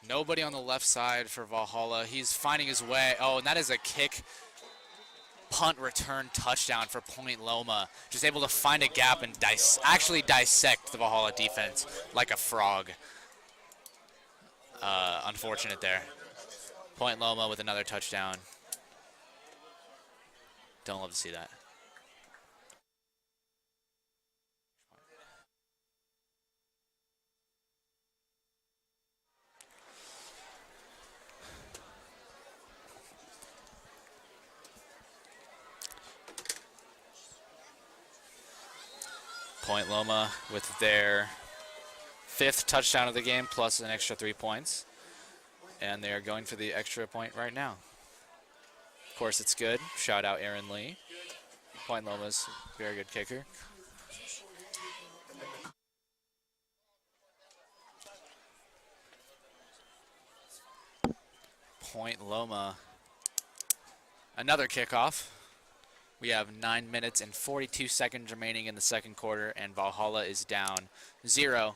Speaker 1: Nobody on the left side for Valhalla. He's finding his way. Oh, and that is a kick, punt, return, touchdown for Point Loma. Just able to find a gap and actually dissect the Valhalla defense like a frog. Unfortunate there. Point Loma with another touchdown. Don't love to see that. Point Loma with their 5th touchdown of the game plus an extra 3 points. And they are going for the extra point right now. Of course, it's good. Shout out Aaron Lee. Point Loma's a very good kicker. Point Loma. Another kickoff. We have 9 minutes and 42 seconds remaining in the second quarter, and Valhalla is down 0-38.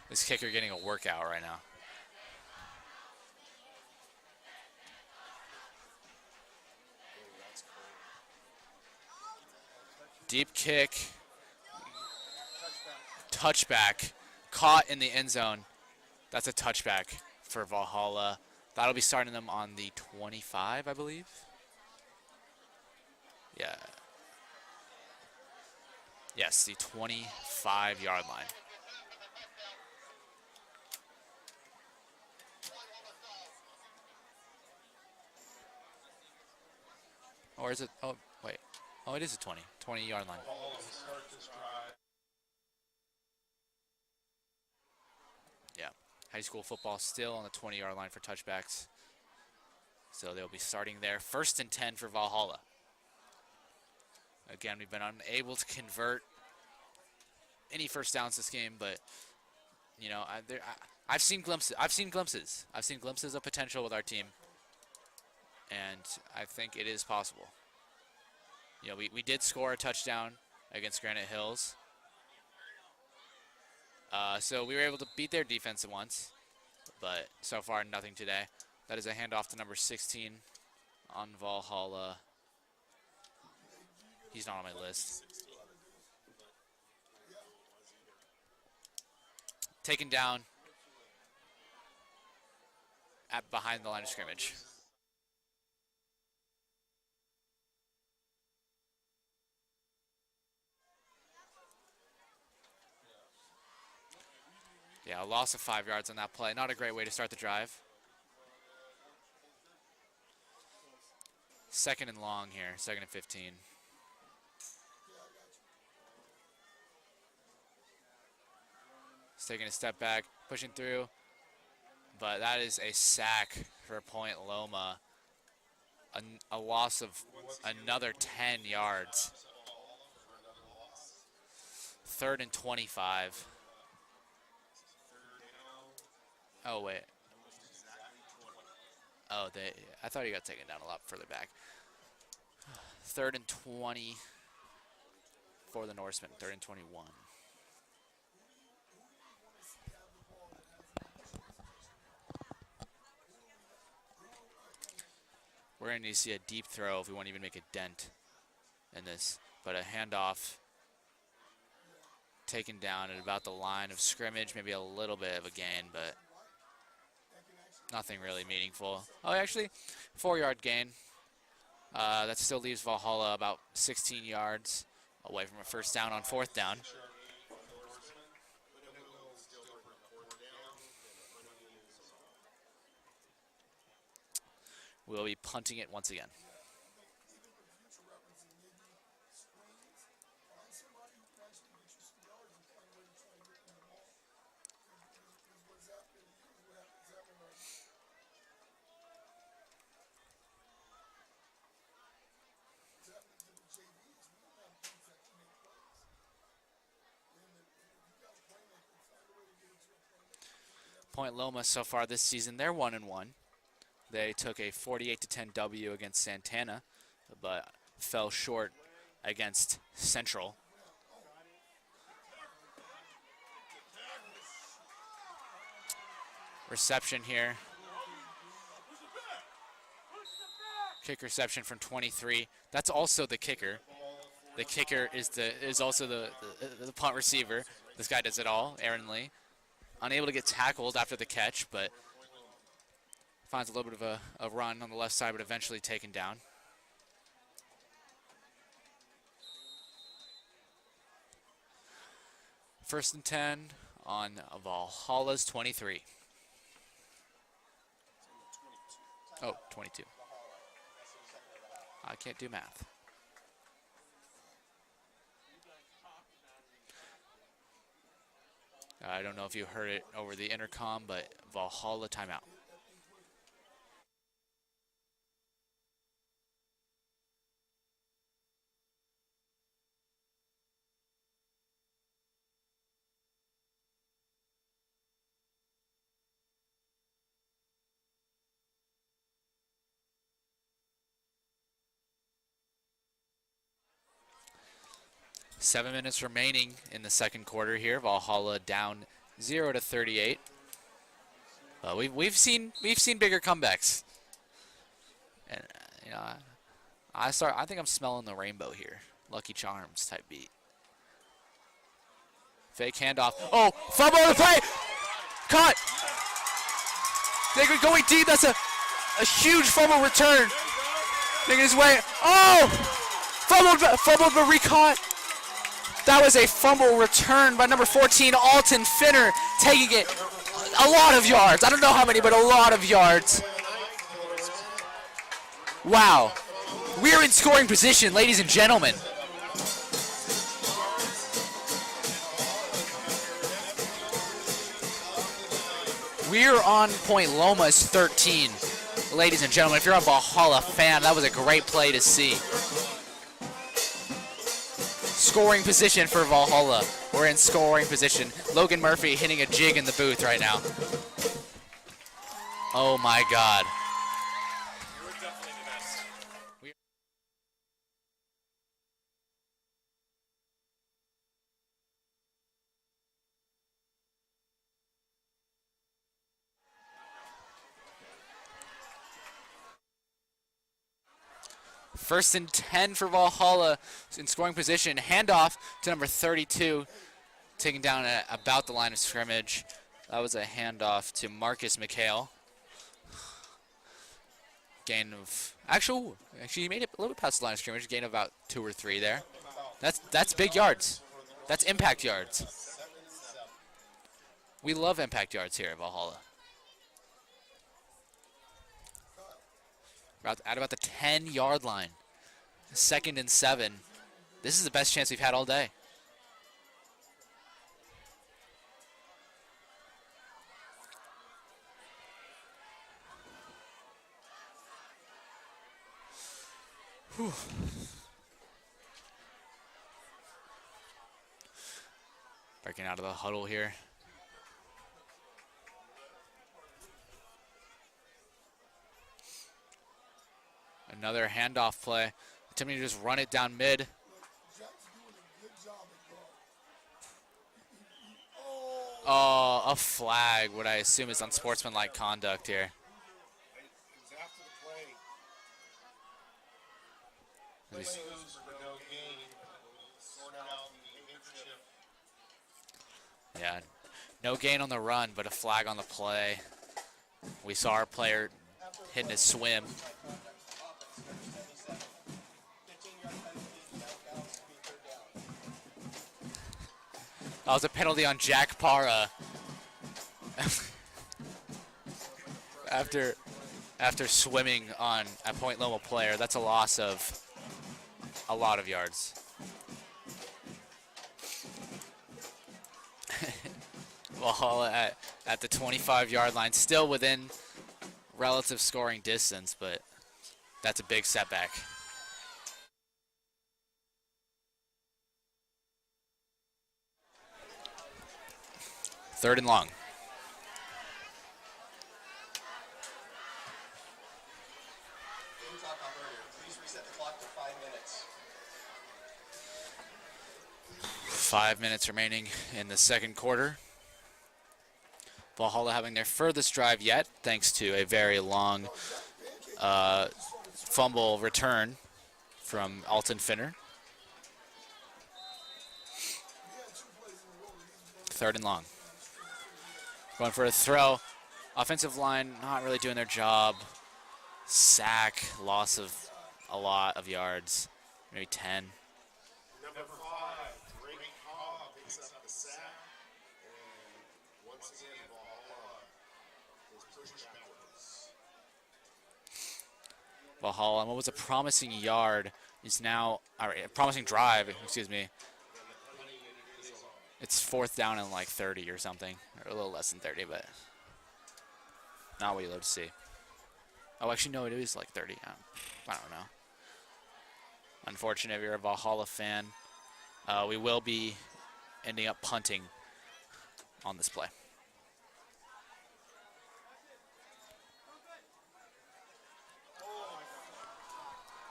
Speaker 1: This kicker getting a workout right now. Deep kick. Touchback. Caught in the end zone. That's a touchback for Valhalla. That'll be starting them on the 25, I believe. Yeah. Yes, the 25-yard line. Or is it? Oh, wait. Oh, it is a 20-yard line. Yeah. High school football still on the 20-yard line for touchbacks. So they'll be starting there. 1st and 10 for Valhalla. Again, we've been unable to convert any first downs this game, but you know, I've seen glimpses. I've seen glimpses of potential with our team, and I think it is possible. You know, we did score a touchdown against Granite Hills, so we were able to beat their defense once, but so far nothing today. That is a handoff to number 16 on Valhalla. He's not on my list. Taken down at behind the line of scrimmage. Yeah, a loss of 5 yards on that play. Not a great way to start the drive. 2nd and long here, 2nd and 15. He's taking a step back, pushing through, but that is a sack for Point Loma. A loss of another 10 yards. 3rd and 25. Oh, wait. Oh, I thought he got taken down a lot further back. 3rd and 20 for the Norsemen. 3rd and 21. We're going to need to see a deep throw if we want to even make a dent in this. But a handoff taken down at about the line of scrimmage. Maybe a little bit of a gain, but nothing really meaningful. Oh, actually, 4-yard gain. That still leaves Valhalla about 16 yards away from a first down on 4th down. We'll be punting it once again. Point Loma so far this season, they're 1-1. They took a 48-10 W against Santana, but fell short against Central. Reception here. Kick reception from 23. That's also the kicker. The kicker is also the punt receiver. This guy does it all, Aaron Lee. Unable to get tackled after the catch, but finds a little bit of a run on the left side, but eventually taken down. First and 10 on Valhalla's 23. Oh, 22. I can't do math. I don't know if you heard it over the intercom, but Valhalla timeout. Seven minutes remaining in the second quarter here. Valhalla down 0-38. We've seen bigger comebacks, and you know I think I'm smelling the rainbow here. Lucky Charms type beat. Fake handoff. Oh, fumble on the play. Caught. They're going deep. That's a huge fumble return. Making his way. Oh, fumbled but recaught. That was a fumble return by number 14, Alton Finner, taking it a lot of yards. I don't know how many, but a lot of yards. Wow. We're in scoring position, ladies and gentlemen. We're on point. Loma's 13, ladies and gentlemen. If you're a Valhalla fan, that was a great play to see. Scoring position for Valhalla. We're in scoring position. Logan Murphy hitting a jig in the booth right now. Oh my God.
Speaker 4: You were definitely the best.
Speaker 1: First and 10 for Valhalla in scoring position. Handoff to number 32, taken down at about the line of scrimmage. That was a handoff to Marcus McHale. Gain of actually he made it a little bit past the line of scrimmage. Gain of about 2 or 3 there. That's big yards. That's impact yards. We love impact yards here at Valhalla. At about the 10-yard line. 2nd and 7. This is the best chance we've had all day. Whew. Breaking out of the huddle here. Another handoff play. Attempting to just run it down mid. Oh, a flag, what I assume is unsportsmanlike conduct here. Yeah, no gain on the run, but a flag on the play. We saw our player hitting his swim. That was a penalty on Jack Para. after swimming on a Point Loma player. That's a loss of a lot of yards. Valhalla at the 25-yard line, still within relative scoring distance, but that's a big setback. Third and long.
Speaker 3: Please reset the clock to 5 minutes.
Speaker 1: 5 minutes remaining in the second quarter. Valhalla having their furthest drive yet, thanks to a very long fumble return from Alton Finner. Third and long. Going for a throw. Offensive line not really doing their job. Sack, loss of a lot of yards, maybe 10.
Speaker 3: Number 5, Rick Cobb picks up the sack. And once again, Valhalla is pushed backwards.
Speaker 1: Valhalla. And what was a promising yard is now, or a promising drive, excuse me. It's 4th down and like 30 or something, or a little less than 30, but not what you love to see. Oh, actually, no, it is like 30. I don't know. Unfortunate if you're a Valhalla fan. We will be ending up punting on this play.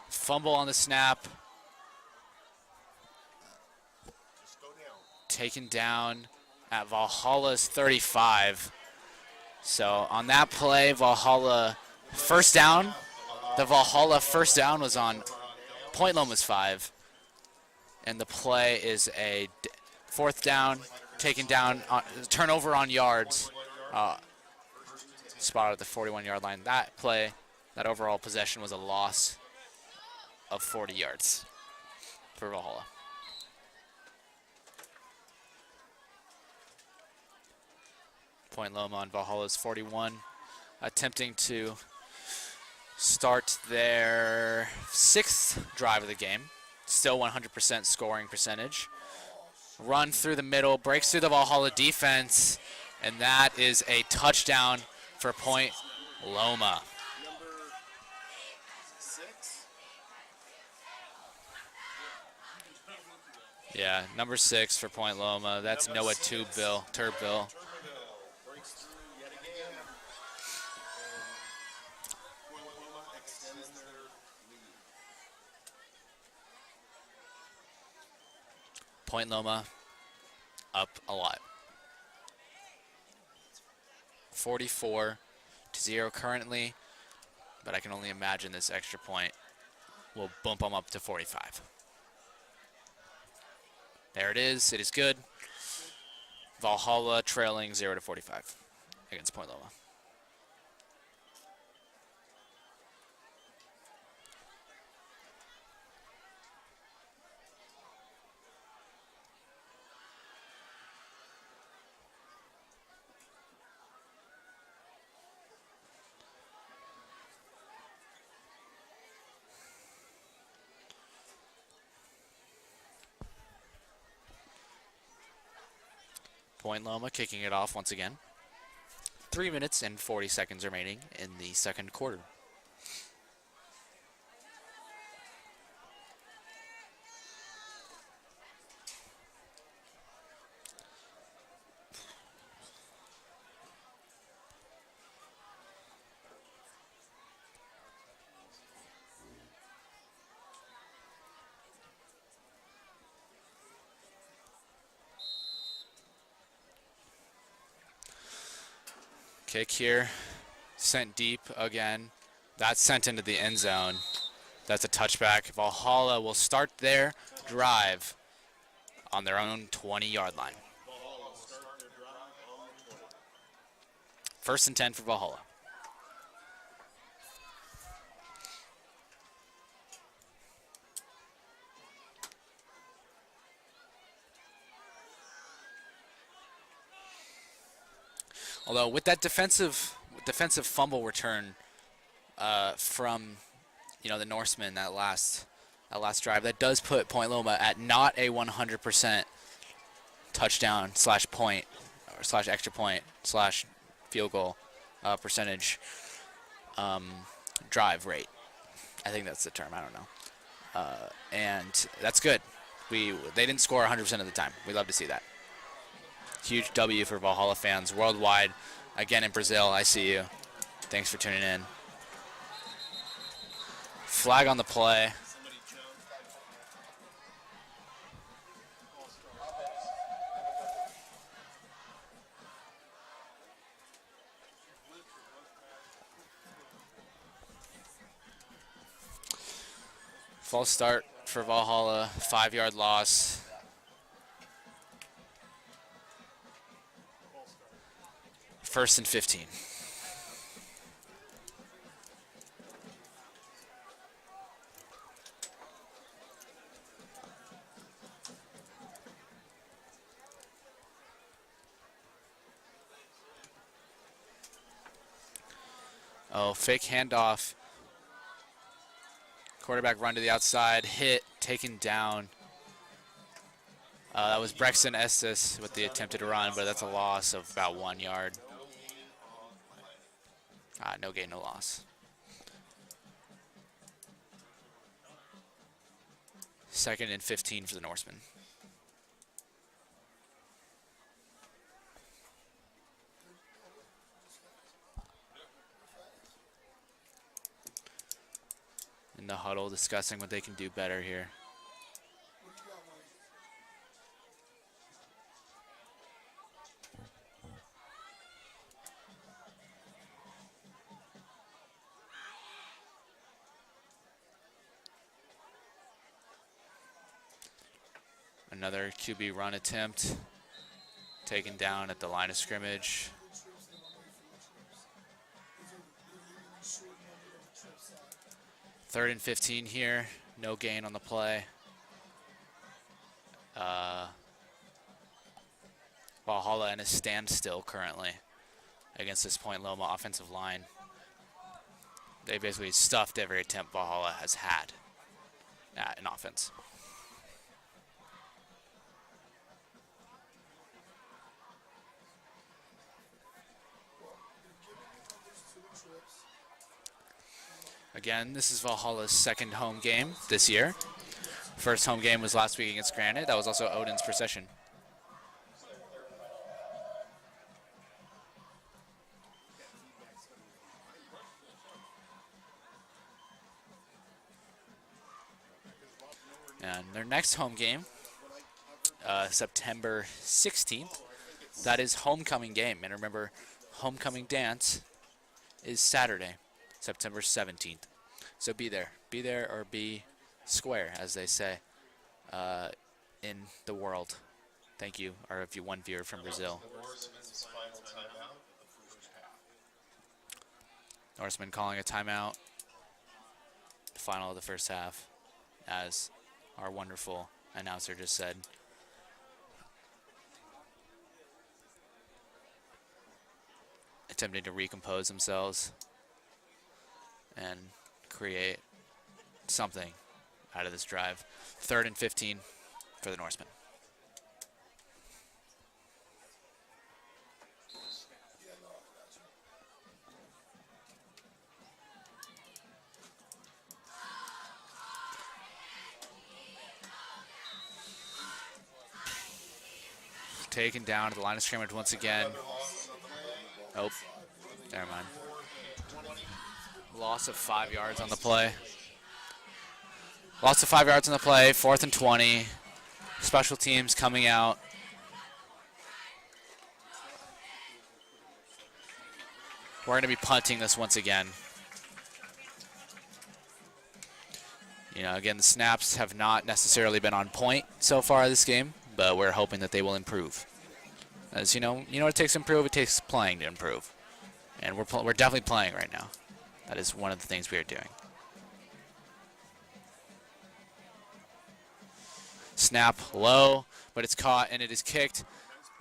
Speaker 1: Fumble on the snap. Taken down at Valhalla's 35. So on that play, Valhalla first down. The Valhalla first down was on Point Loma's 5. And the play is a 4th down, taken down, turnover on yards, spot at the 41-yard line. That play, that overall possession was a loss of 40 yards for Valhalla. Point Loma on Valhalla's 41, attempting to start their 6th drive of the game. Still 100% scoring percentage. Run through the middle, breaks through the Valhalla defense, and that is a touchdown for Point Loma. Yeah, number 6 for Point Loma. That's Noah Turbill. Point Loma up a lot. 44-0 currently, but I can only imagine this extra point will bump them up to 45. There it is. It is good. Valhalla trailing 0-45 against Point Loma. Point Loma kicking it off once again. 3 minutes and 40 seconds remaining in the second quarter. Kick here, sent deep again. That's sent into the end zone. That's a touchback. Valhalla will start their drive on their own 20-yard line. 1st and 10 for Valhalla. Although with that defensive fumble return from the Norseman that last drive, that does put Point Loma at not a 100% touchdown / point or / extra point / field goal percentage drive rate. I think that's the term. I don't know. And that's good. They didn't score 100% of the time. We love to see that. Huge W for Valhalla fans worldwide. Again in Brazil, I see you. Thanks for tuning in. Flag on the play. False start for Valhalla, 5-yard loss. First and 15. Oh, fake handoff Quarterback run to the outside, hit, taken down. That was Brexton Estes with the attempted run, but that's a loss of about 1 yard. No gain, no loss. Second and 15 for the Norsemen. In the huddle, discussing what they can do better here. Another QB run attempt, taken down at the line of scrimmage. Third and 15 here, no gain on the play. Valhalla in a standstill currently against this Point Loma offensive line. They basically stuffed every attempt Valhalla has had at an offense. Again, this is Valhalla's second home game this year. First home game was last week against Granite. That was also Odin's procession. And their next home game, September 16th, that is homecoming game. And remember, homecoming dance is Saturday, September 17th. So be there. Be there or be square, as they say in the world. Thank you, or if you one viewer from Brazil. Norseman calling a timeout. Final of the first half, as our wonderful announcer just said. Attempting to recompose themselves and create something out of this drive. Third and 15 for the Norsemen. Taken down at the line of scrimmage once again. Oh, never mind. Loss of 5 yards on the play. Loss of 5 yards on the play. 4th and 20. Special teams coming out. We're going to be punting this once again. You know, again, the snaps have not necessarily been on point so far this game, but we're hoping that they will improve. As you know what it takes to improve? It takes playing to improve. And we're definitely playing right now. That is one of the things we are doing. Snap low, but it's caught and it is kicked.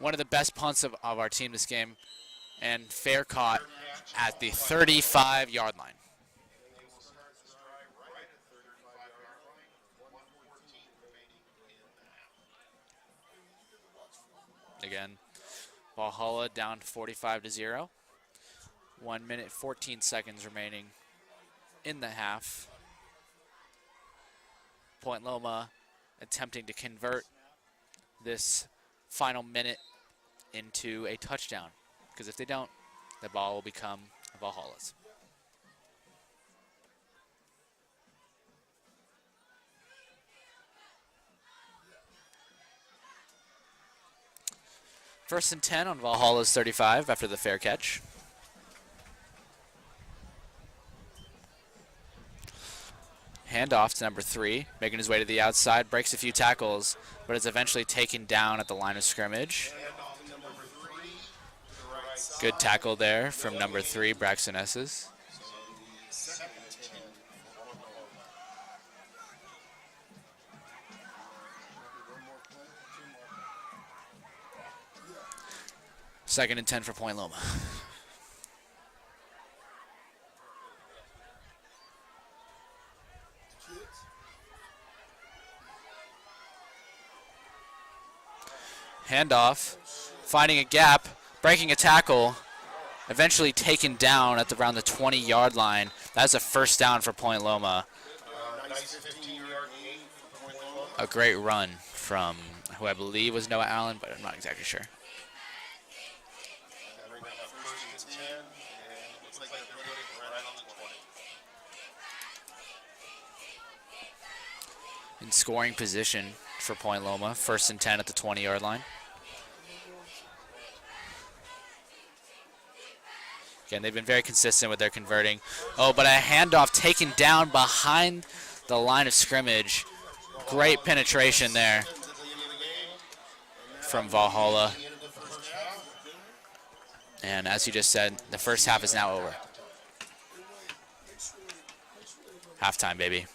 Speaker 1: One of the best punts of our team this game, and fair caught at the 35-yard line. Again, Valhalla down 45-0. 1 minute, 14 seconds remaining in the half. Point Loma attempting to convert this final minute into a touchdown, because if they don't, the ball will become Valhalla's. First and 10 on Valhalla's 35 after the fair catch. Handoff to number 3, making his way to the outside, breaks a few tackles, but is eventually taken down at the line of scrimmage. Good tackle there from number 3, Braxton Esses. Second and 10 for Point Loma. Handoff, finding a gap, breaking a tackle, eventually taken down at around the 20-yard line. That's a first down for Point Loma.
Speaker 3: Nice 15-yard gain for Point Loma.
Speaker 1: A great run from who I believe was Noah Allen, but I'm not exactly sure.
Speaker 3: That bring up first and 10, and looks like they're putting it right on the 20.
Speaker 1: In scoring position for Point Loma, first and 10 at the 20-yard line. Again, they've been very consistent with their converting. Oh, but a handoff taken down behind the line of scrimmage. Great penetration there from Valhalla. And as you just said, the first half is now over. Halftime, baby.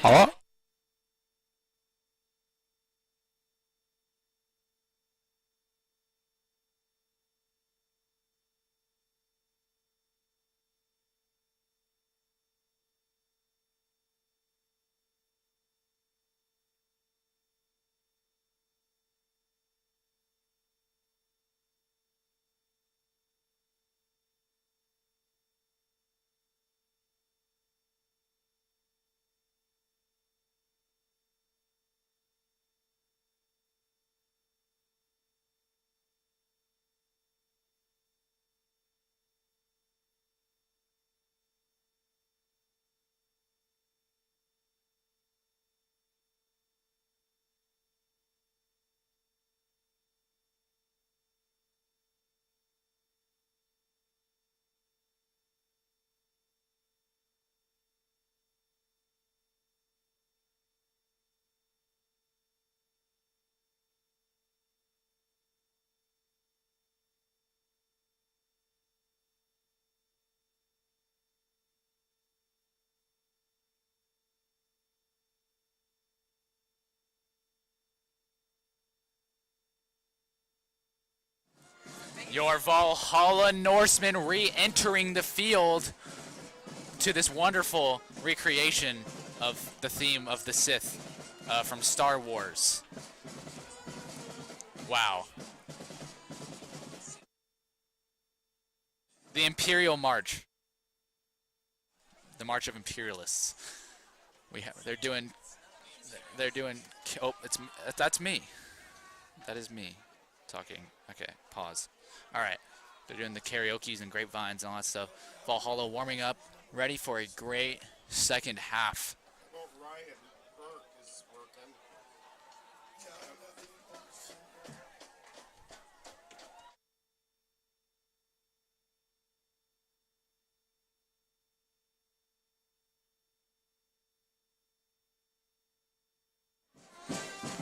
Speaker 1: Hello? Your Valhalla Norsemen re-entering the field to this wonderful recreation of the theme of the Sith from Star Wars. Wow. The Imperial March. The March of Imperialists. They're doing, oh, that's me. That is me talking. Okay, pause. All right. They're doing the karaoke's and grapevines and all that stuff. Valhalla warming up, ready for a great second half.
Speaker 3: About Ryan Burke is working.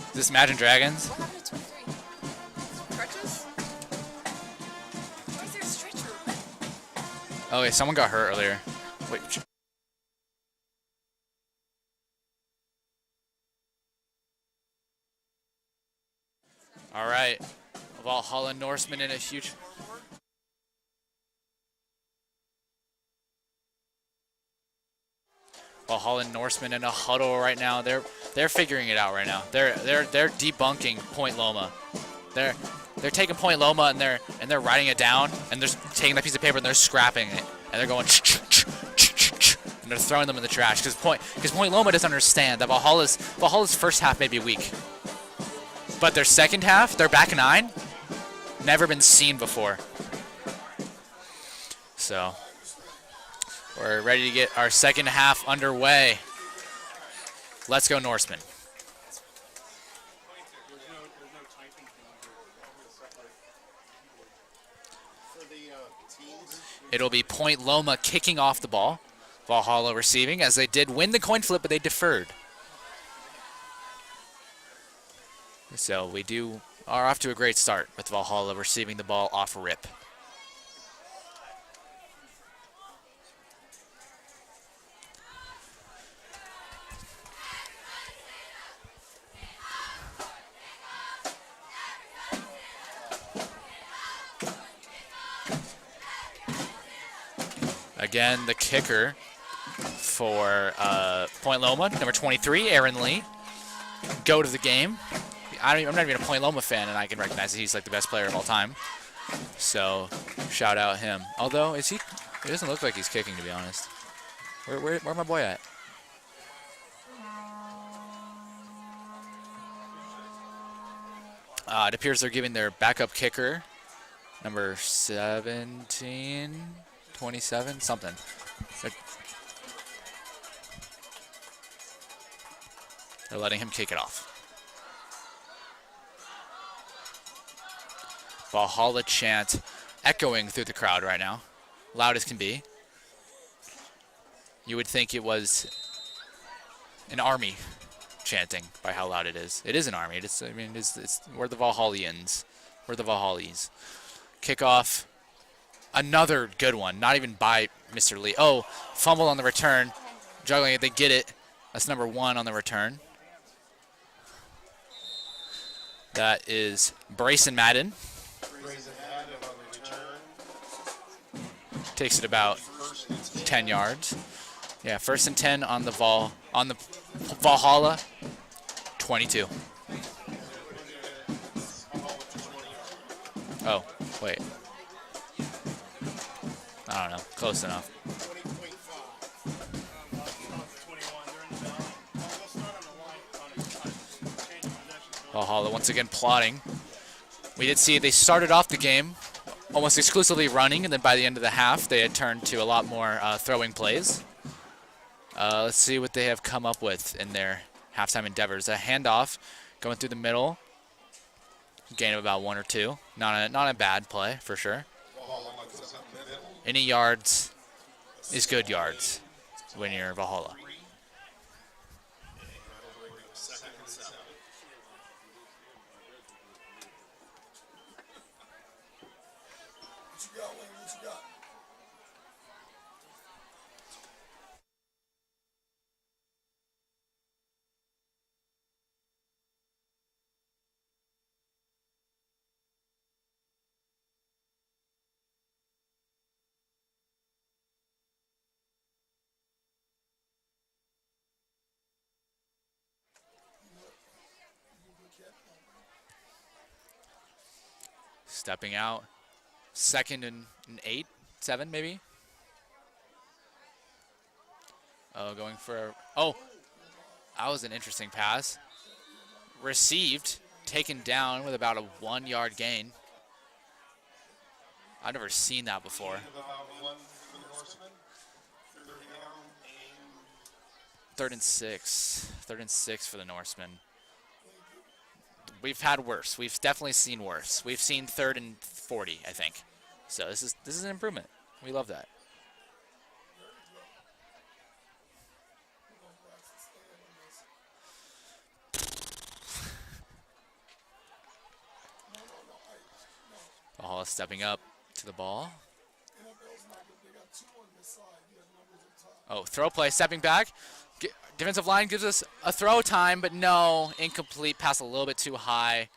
Speaker 1: Is this Imagine Dragons?
Speaker 5: What happened to 23? Stretches? Why is there a stretcher?
Speaker 1: Oh, wait, someone got hurt earlier. Wait. All right. Valhalla Norseman in a huge... Valhalla Norseman in a huddle right now. They're figuring it out right now. They're debunking Point Loma. They're taking Point Loma and they're writing it down and they're taking that piece of paper and they're scrapping it and they're going and they're throwing them in the trash because Point Loma doesn't understand that Valhalla's first half may be weak, but their second half, their back nine, never been seen before. So we're ready to get our second half underway. Let's go Norsemen. It'll be Point Loma kicking off the ball. Valhalla receiving, as they did win the coin flip, but they deferred. So we are off to a great start with Valhalla receiving the ball off rip. Again, the kicker for Point Loma, number 23, Aaron Lee. Go to the game. I'm not even a Point Loma fan, and I can recognize that he's like the best player of all time. So, shout out him. Although, he doesn't look like he's kicking, to be honest. Where my boy at? It appears they're giving their backup kicker, number 17, 27, something. They're letting him kick it off. Valhalla chant echoing through the crowd right now, loud as can be. You would think it was an army chanting by how loud it is. It is an army. We're the Valhallians. We're the Valhallies. Kickoff. Another good one. Not even by Mr. Lee. Oh, fumble on the return. Juggling it. They get it. That's number 1 on the return. That is Brayson Madden.
Speaker 3: Grayson Madden on the return.
Speaker 1: Takes it about 10 yards. Yeah, 1st and 10 on the Valhalla. 22. Oh, wait. I don't know. Close enough.
Speaker 3: 20.5.
Speaker 1: Valhalla once again plotting. We did see they started off the game almost exclusively running, and then by the end of the half, they had turned to a lot more throwing plays. Let's see what they have come up with in their halftime endeavors. A handoff going through the middle. Gain of about 1 or 2. Not a bad play, for sure. Any yards is good yards when you're Valhalla. Stepping out. 2nd and 8, 7 maybe. Oh, going for, that was an interesting pass. Received, taken down with about a 1-yard gain. I've never seen that before. 3rd and 6. 3rd and 6 for the Norsemen. We've had worse. We've definitely seen worse. We've seen 3rd and 40, I think. So this is an improvement. We love that. Valhalla stepping up to the ball. Oh, throw play, stepping back. Defensive line gives us a throw time, but no, incomplete, pass a little bit too high.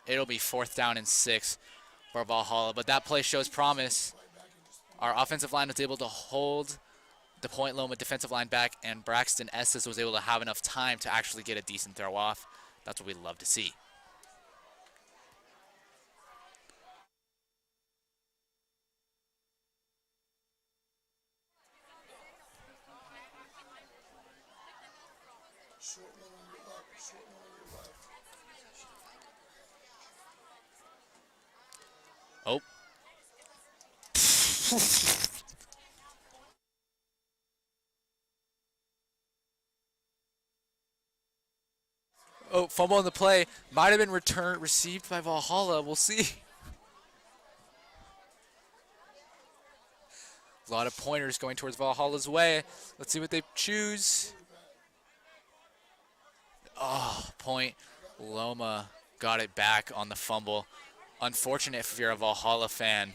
Speaker 1: It'll be 4th down and 6 for Valhalla, but that play shows promise. Our offensive line was able to hold the Point Loma defensive line back, and Braxton Estes was able to have enough time to actually get a decent throw off. That's what we love to see. Oh. Oh, fumble on the play. Might have been received by Valhalla. We'll see. A lot of pointers going towards Valhalla's way. Let's see what they choose. Oh, Point Loma got it back on the fumble. Unfortunate if you're a Valhalla fan,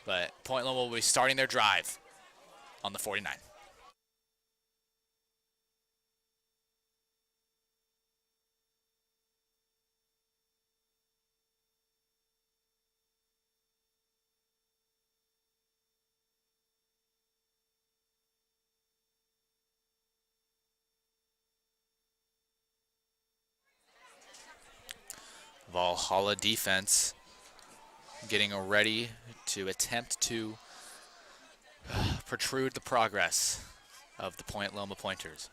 Speaker 1: but Point Loma will be starting their drive on the 49. Valhalla defense getting ready to attempt to protrude the progress of the Point Loma Pointers.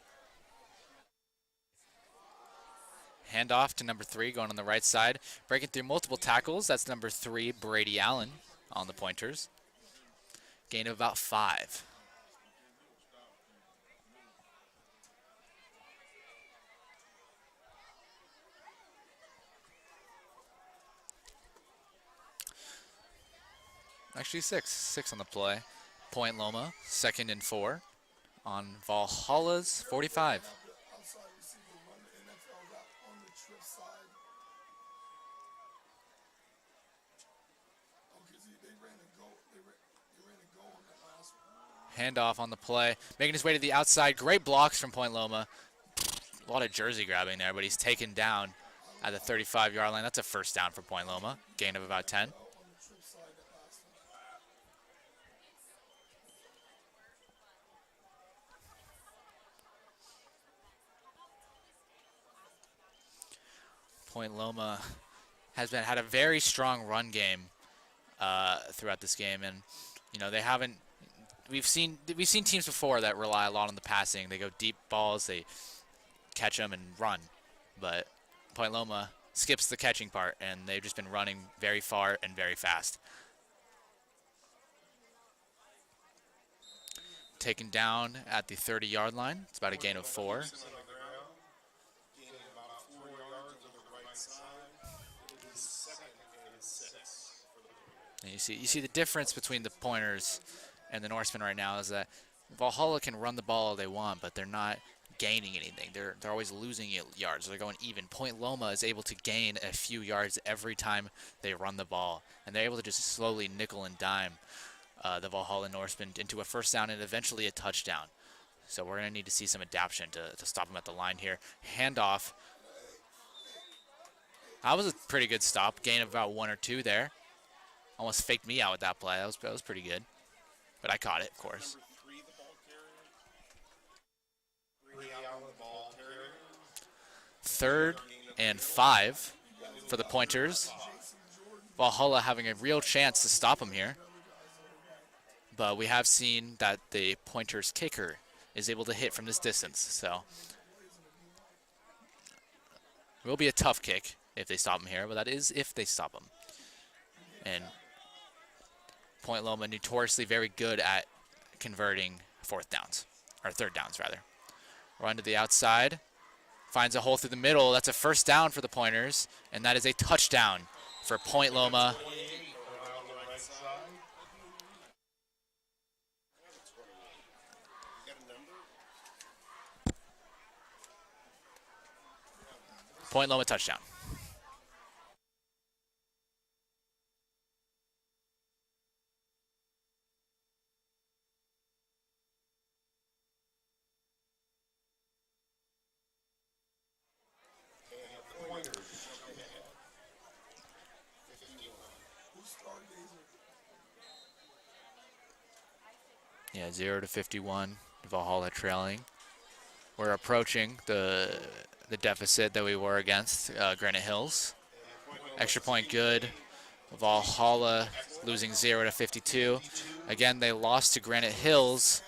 Speaker 1: Handoff to number 3, going on the right side. Breaking through multiple tackles. That's number 3, Brady Allen on the Pointers. Gain of about 5. Actually 6. 6 on the play. Point Loma, 2nd and 4 on Valhalla's 45. Handoff on the play, making his way to the outside. Great blocks from Point Loma. A lot of jersey grabbing there, but he's taken down at the 35-yard line. That's a first down for Point Loma. Gain of about 10. Point Loma has had a very strong run game throughout this game, and they haven't. We've seen teams before that rely a lot on the passing. They go deep balls, they catch them and run, but Point Loma skips the catching part, and they've just been running very far and very fast. Taken down at the 30-yard line. It's about a gain of 4. And you see the difference between the Pointers and the Norsemen right now is that Valhalla can run the ball all they want, but they're not gaining anything. They're always losing yards. They're going even. Point Loma is able to gain a few yards every time they run the ball, and they're able to just slowly nickel and dime the Valhalla Norsemen into a first down and eventually a touchdown. So we're going to need to see some adaptation to stop them at the line here. Handoff. That was a pretty good stop. Gain of about 1 or 2 there. Almost faked me out with that play. That was pretty good. But I caught it, of course. 3rd and 5 for the Pointers. Valhalla having a real chance to stop them here. But we have seen that the Pointers kicker is able to hit from this distance. So it will be a tough kick if they stop him here, but that is if they stop him. And Point Loma notoriously very good at converting 4th downs, or 3rd downs rather. Run to the outside, finds a hole through the middle. That's a first down for the Pointers, and that is a touchdown for Point Loma. Point Loma touchdown. Yeah, 0 to 51. Valhalla trailing. We're approaching the deficit that we were against Granite Hills. Extra point good. Valhalla losing 0 to 52. Again, they lost to Granite Hills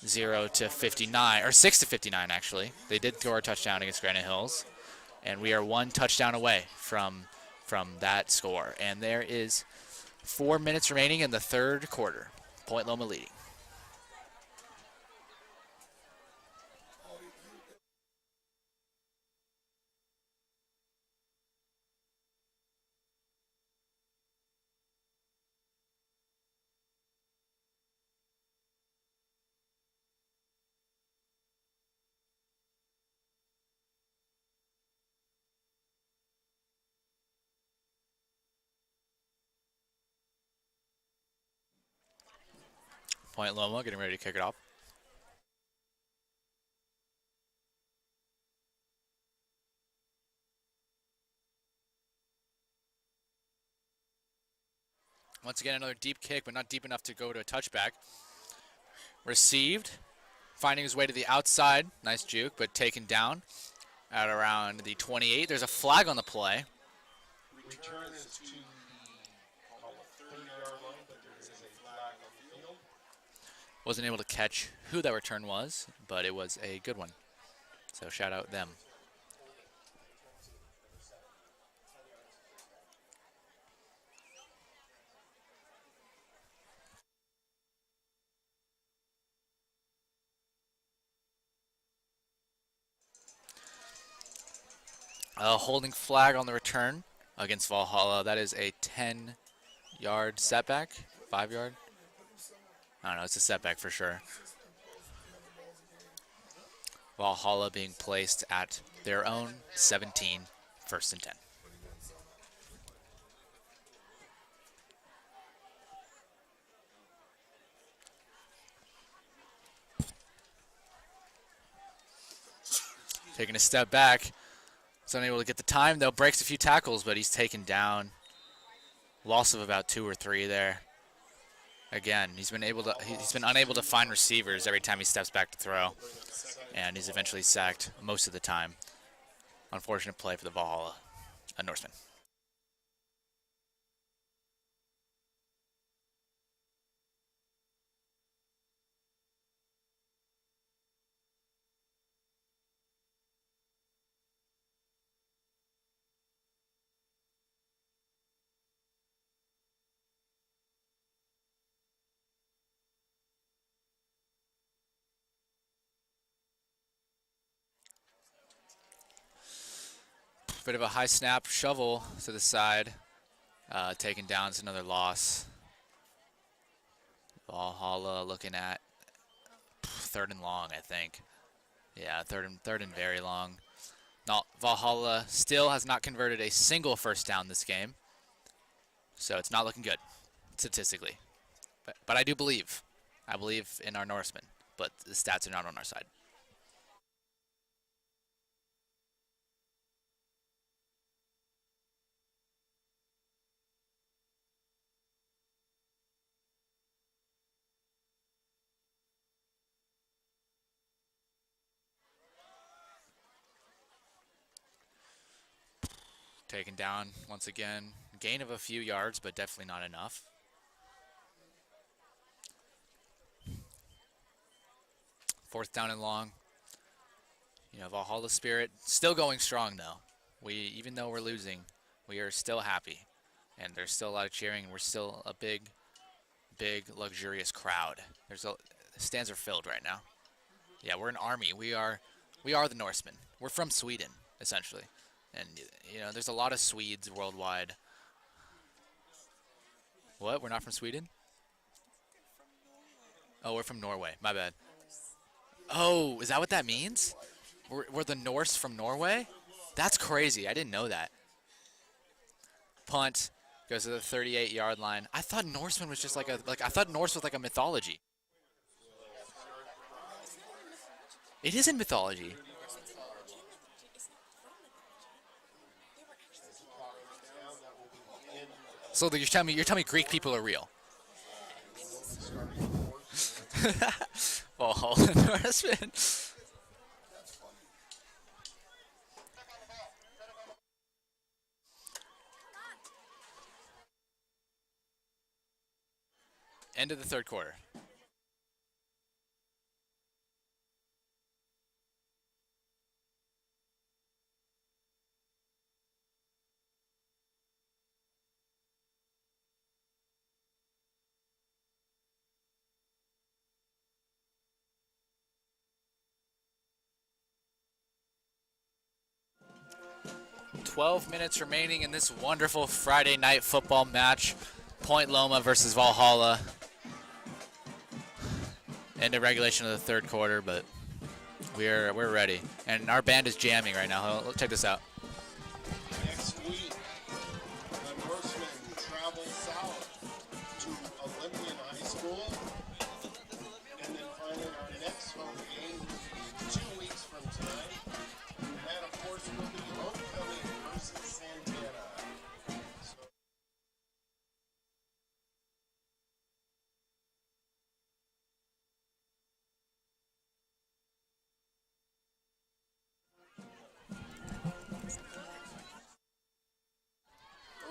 Speaker 1: 0 to 59, or 6 to 59 actually. They did score a touchdown against Granite Hills, and we are 1 touchdown away from that score. And there is 4 minutes remaining in the 3rd quarter. Point Loma leading. Point Loma getting ready to kick it off. Once again, another deep kick, but not deep enough to go to a touchback. Received, finding his way to the outside. Nice juke, but taken down at around the 28. There's a flag on the play.
Speaker 3: Return is to the 30-yard line, but there is a flag on the field.
Speaker 1: Wasn't able to catch who that return was, but it was a good one. So shout out them. Holding flag on the return against Valhalla. That is a 10-yard setback, 5-yard. I don't know, it's a setback for sure. Valhalla being placed at their own 17, 1st and 10. Taking a step back. He's unable to get the time, though. Breaks a few tackles, but he's taken down. Loss of about 2 or 3 there. Again, he's been unable to find receivers every time he steps back to throw, and he's eventually sacked most of the time. Unfortunate play for the Valhalla, a Norseman. Bit of a high snap shovel to the side. Taken down is another loss. Valhalla looking at 3rd and long, I think. Yeah, third and very long. Now, Valhalla still has not converted a single first down this game. So it's not looking good, statistically. But I do believe. I believe in our Norsemen. But the stats are not on our side. Taken down once again. Gain of a few yards, but definitely not enough. Fourth down and long. You know, Valhalla spirit still going strong though. Even though we're losing, we are still happy, and there's still a lot of cheering, and we're still a big, luxurious crowd. The stands are filled right now. Yeah, we're an army. We are the Norsemen. We're from Sweden, essentially, and you know, there's a lot of Swedes worldwide. What? We're not from Sweden? Oh, we're from Norway. My bad. Oh, is that what that means? We're the Norse from Norway? That's crazy. I didn't know that. Punt goes to the 38-yard line. I thought Norseman was just I thought Norse was like a mythology. It is in mythology. So you're telling me Greek people are real? Oh, Norseman. End of the third quarter. "12 minutes remaining in this wonderful Friday night football match. Point Loma versus Valhalla. End of regulation of the third quarter, but we're ready. And our band is jamming right now. Check this out.
Speaker 3: Next week, the Norsemen travel south to Olympian High School. And then finally our next home game 2 weeks from tonight. And that, of course, will be homecoming versus Santana.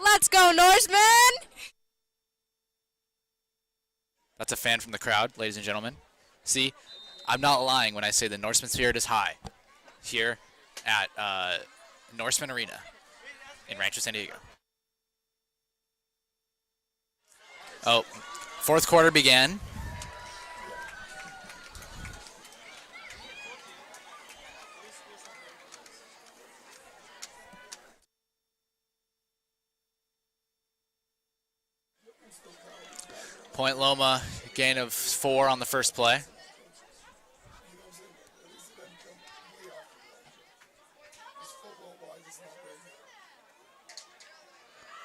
Speaker 5: Let's go, Norsemen!
Speaker 1: That's a fan from the crowd, ladies and gentlemen. See, I'm not lying when I say the Norseman spirit is high here at Norseman Arena in Rancho San Diego. Oh, fourth quarter began. Point Loma, gain of 4 on the first play.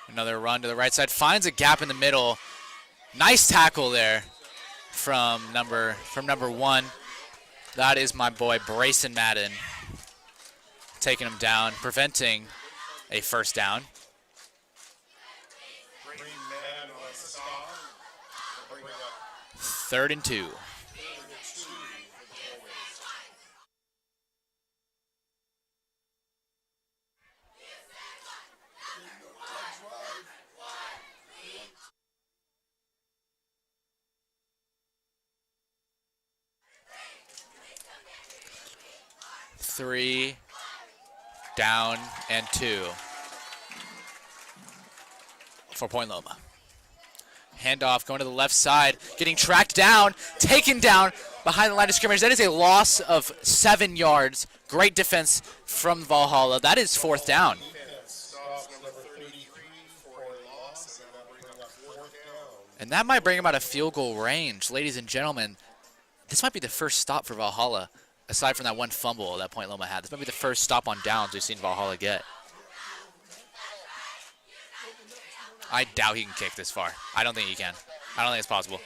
Speaker 1: Another run to the right side, finds a gap in the middle. Nice tackle there from number 1. That is my boy Brayson Madden. taking him down, preventing a first down.
Speaker 3: Green man on a stop. Bring up
Speaker 1: 3rd and 2. Three, down, and 2 for Point Loma. Handoff going to the left side, getting tracked down, taken down behind the line of scrimmage. That is a loss of 7 yards. Great defense from Valhalla. That is 4th down.
Speaker 3: stop number 33 for a loss, and that'll bring up 4th down.
Speaker 1: And that might bring him out of field goal range. Ladies and gentlemen, this might be the first stop for Valhalla, aside from that one fumble that Point Loma had. This might be the first stop on downs we've seen Valhalla get. I doubt he can kick this far. I don't think he can. I don't think it's possible.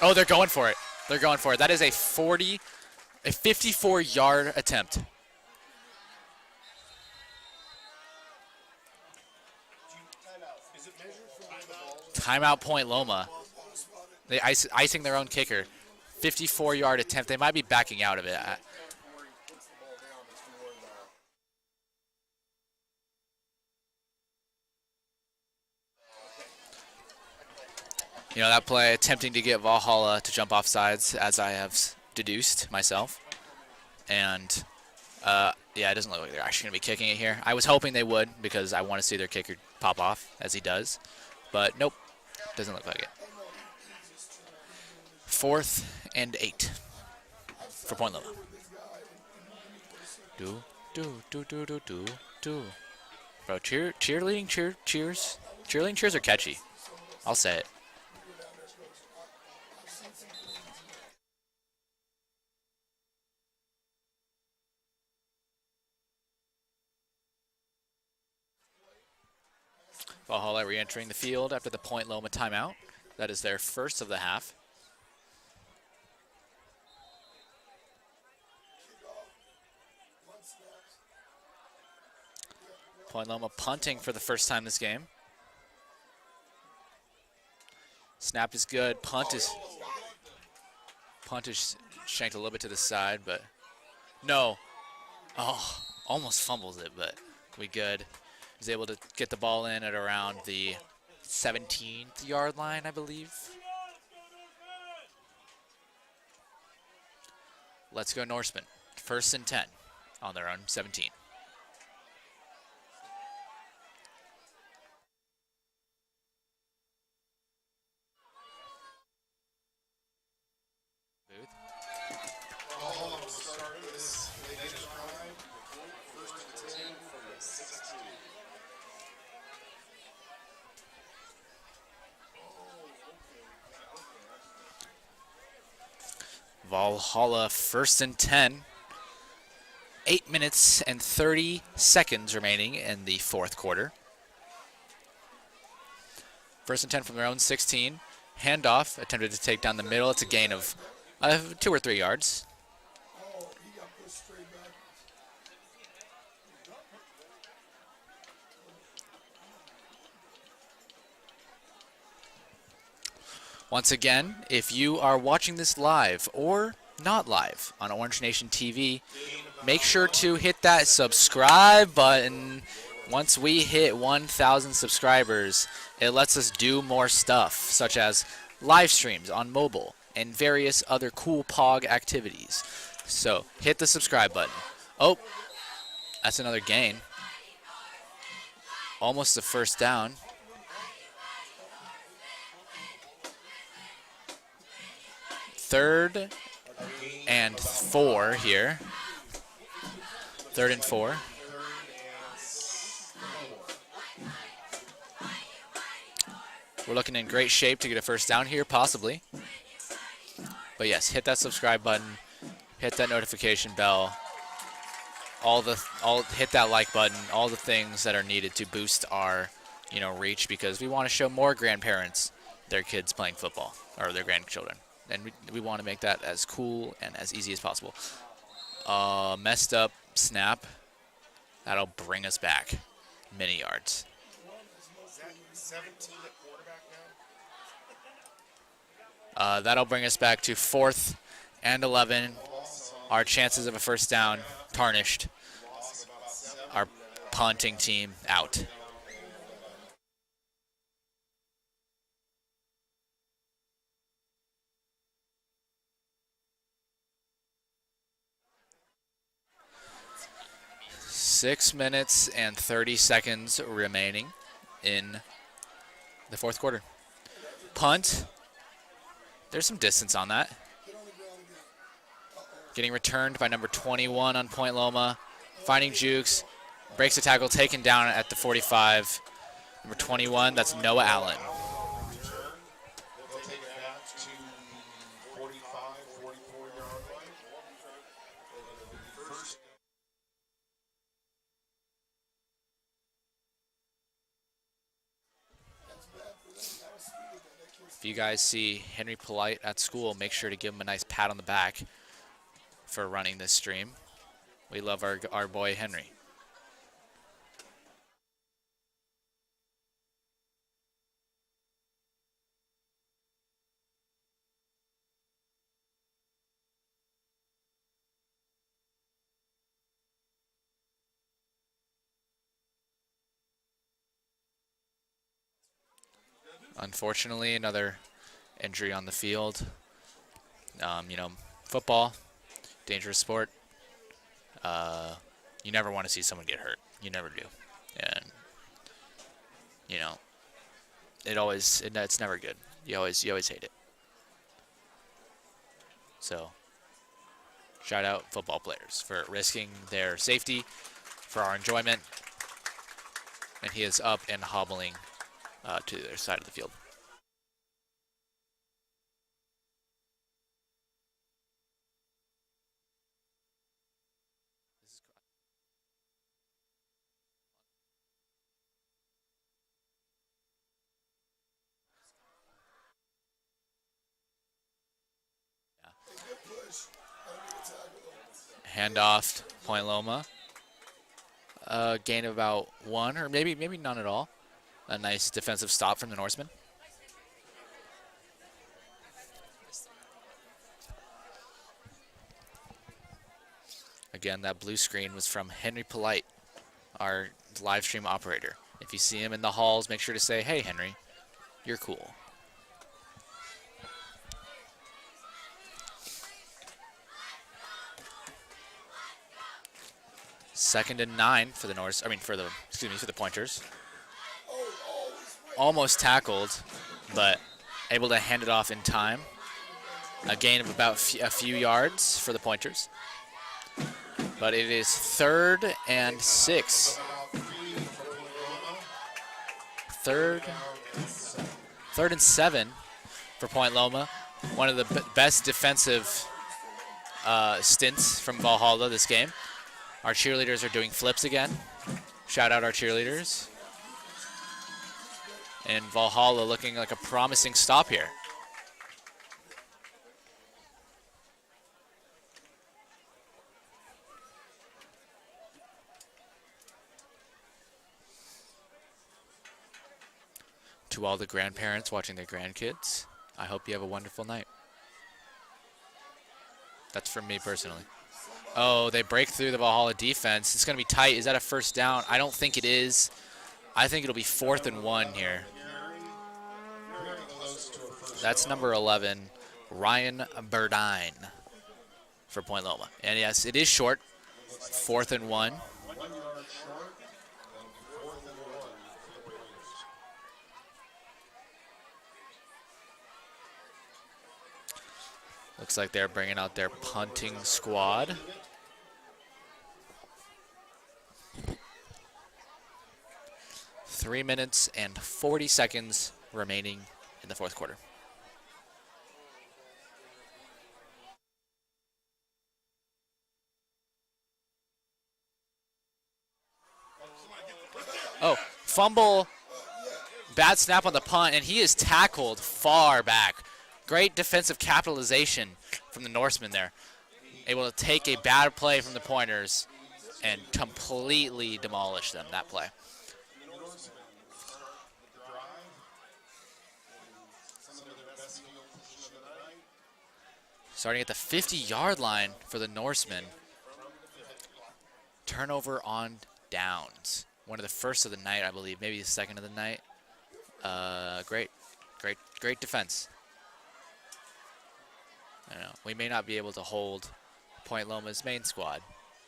Speaker 1: Oh, they're going for it. They're going for it. That is a 54-yard attempt. Timeout Point Loma. They icing their own kicker. 54-yard attempt. They might be backing out of it. You know, that play attempting to get Valhalla to jump off sides, as I have deduced myself. And, yeah, it doesn't look like they're actually going to be kicking it here. I was hoping they would because I want to see their kicker pop off, as he does. But, nope, doesn't look like it. 4th and 8 for Point Loma. Do. Bro, cheerleading cheers. Cheerleading cheers are catchy. I'll say it. Valhalla re-entering the field after the Point Loma timeout. That is their first of the half. Point Loma punting for the first time this game. Snap is good. Punt is shanked a little bit to the side, but no. Oh, almost fumbles it, but we good. He's able to get the ball in at around the 17th yard line, I believe. Let's go Norsemen. 1st and 10 on their own 17.
Speaker 3: Valhalla will start this latest drive. 1st and 10 from the 16.
Speaker 1: Valhalla 1st and 10. 8 minutes and 30 seconds remaining in the 4th quarter. 1st and 10 from their own 16. Handoff attempted to take down the middle. It's a gain of 2 or 3 yards. Once again, if you are watching this live or not live on Orange Nation TV, make sure to hit that subscribe button. Once we hit 1,000 subscribers, it lets us do more stuff, such as live streams on mobile and various other cool POG activities. So hit the subscribe button. Oh, that's another gain. Almost a first down. Third and 4 here. 3rd and 4. We're looking in great shape to get a first down here, possibly. But yes, hit that subscribe button, hit that notification bell, all hit that like button, all the things that are needed to boost our, reach, because we want to show more grandparents their kids playing football, or their grandchildren. And we want to make that as cool and as easy as possible. Messed up snap. That'll bring us back many yards.
Speaker 3: Is that 17 at quarterback now?
Speaker 1: That'll bring us back to 4th and 11. Our chances of a first down tarnished. Our punting team out. Six minutes and 30 seconds remaining in the fourth quarter. Punt. There's some distance on that. Getting returned by number 21 on Point Loma. Finding Jukes. Breaks the tackle, taken down at the 45. Number 21, that's Noah Allen.
Speaker 3: They'll take it back to 45, 44-yard line. First.
Speaker 1: If you guys see Henry Polite at school, make sure to give him a nice pat on the back for running this stream. We love our boy Henry. Unfortunately, another injury on the field. Football, dangerous sport. You never want to see someone get hurt. You never do. And, it's never good. You always hate it. So, shout out football players for risking their safety for our enjoyment. And he is up and hobbling to their side of the field. Handoff, Point Loma. Gain of about 1, or maybe none at all. A nice defensive stop from the Norseman. Again, that blue screen was from Henry Polite, our live stream operator. If you see him in the halls, make sure to say, "Hey, Henry, you're cool." Second and 9 for the for the Pointers. Almost tackled, but able to hand it off in time. A gain of about a few yards for the Pointers. But it is 3rd and 6. Third and 7 for Point Loma. One of the best defensive stints from Valhalla this game. Our cheerleaders are doing flips again. Shout out our cheerleaders. And Valhalla looking like a promising stop here. To all the grandparents watching their grandkids, I hope you have a wonderful night. That's from me personally. Oh, they break through the Valhalla defense. It's going to be tight. Is that a first down? I don't think it is. I think it'll be 4th and 1 here. That's number 11, Ryan Burdine for Point Loma. And yes, it is short. 4th and 1. Looks like they're bringing out their punting squad. Three minutes and 40 seconds remaining in the fourth quarter. fumble, bad snap on the punt, and he is tackled far back. Great defensive capitalization from the Norsemen there. Able to take a bad play from the Pointers and completely demolish them that play. Starting at the 50-yard line for the Norsemen. Turnover on downs. One of the first of the night, I believe. Maybe the second of the night. Great defense. I don't know. We may not be able to hold Point Loma's main squad,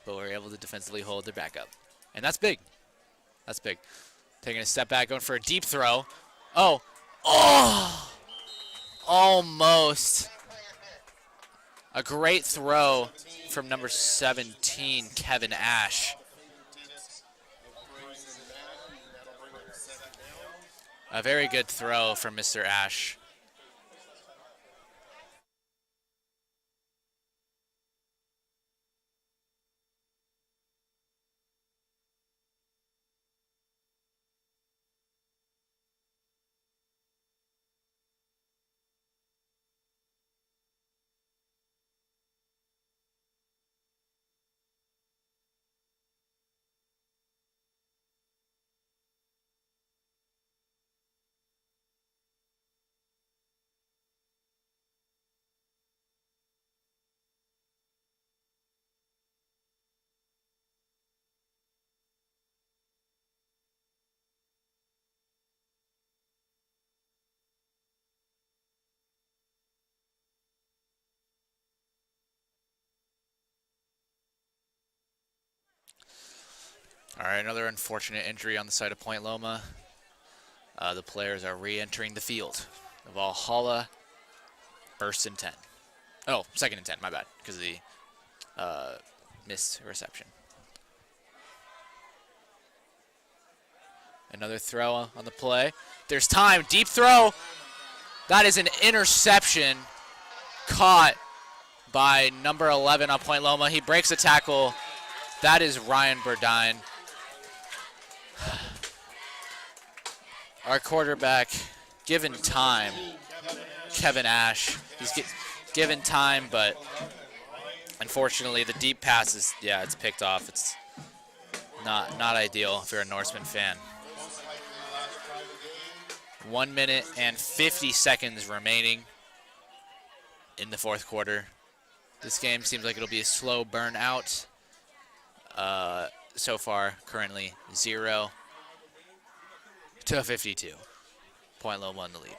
Speaker 1: but we're able to defensively hold their backup. And that's big. That's big. Taking a step back, going for a deep throw. Oh! Almost. A great throw from number 17, Kevin Ash. A very good throw from Mr. Ash. All right, another unfortunate injury on the side of Point Loma. The players are re-entering the field. Valhalla, first and 10. Oh, second and 10, my bad, because of the missed reception. Another throw on the play. There's time, deep throw. That is an interception caught by number 11 on Point Loma. He breaks a tackle. That is Ryan Burdine. Our quarterback, given time, Kevin Ash, he's given time, but unfortunately the deep pass is, it's picked off. It's not ideal if you're a Norseman fan. 1 minute and 50 seconds remaining in the fourth quarter. This game seems like it'll be a slow burn out. So far, currently 0-52. Point Loma in the lead.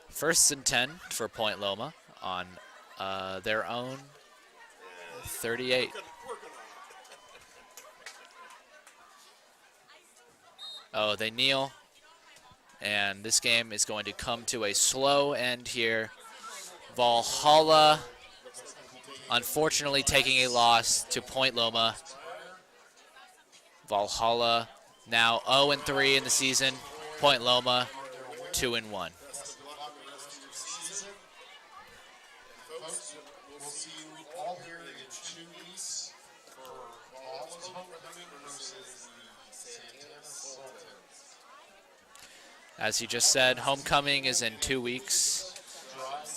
Speaker 1: First and 10 for Point Loma on their own 38. Oh, they kneel, and this game is going to come to a slow end here. Valhalla, unfortunately, taking a loss to Point Loma. Valhalla now 0-3 in the season. Point Loma 2-1.
Speaker 3: Folks, we'll see you all here in 2 weeks for Valhalla's homecoming versus the Santana Sultans.
Speaker 1: As he just said, homecoming is in 2 weeks.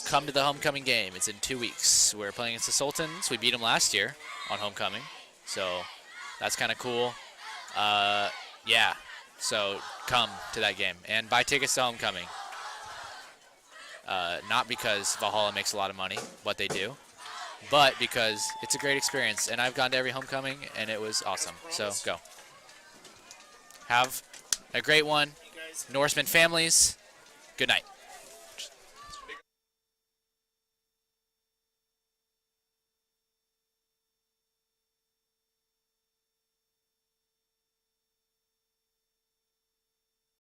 Speaker 1: Come to the homecoming game. It's in 2 weeks. We're playing against the Sultans. We beat them last year on homecoming, so that's kind of cool. So come to that game and buy tickets to homecoming. Not because Valhalla makes a lot of money, what they do, but because it's a great experience. And I've gone to every homecoming, and it was awesome. So go. Have a great one. Norseman families, good night.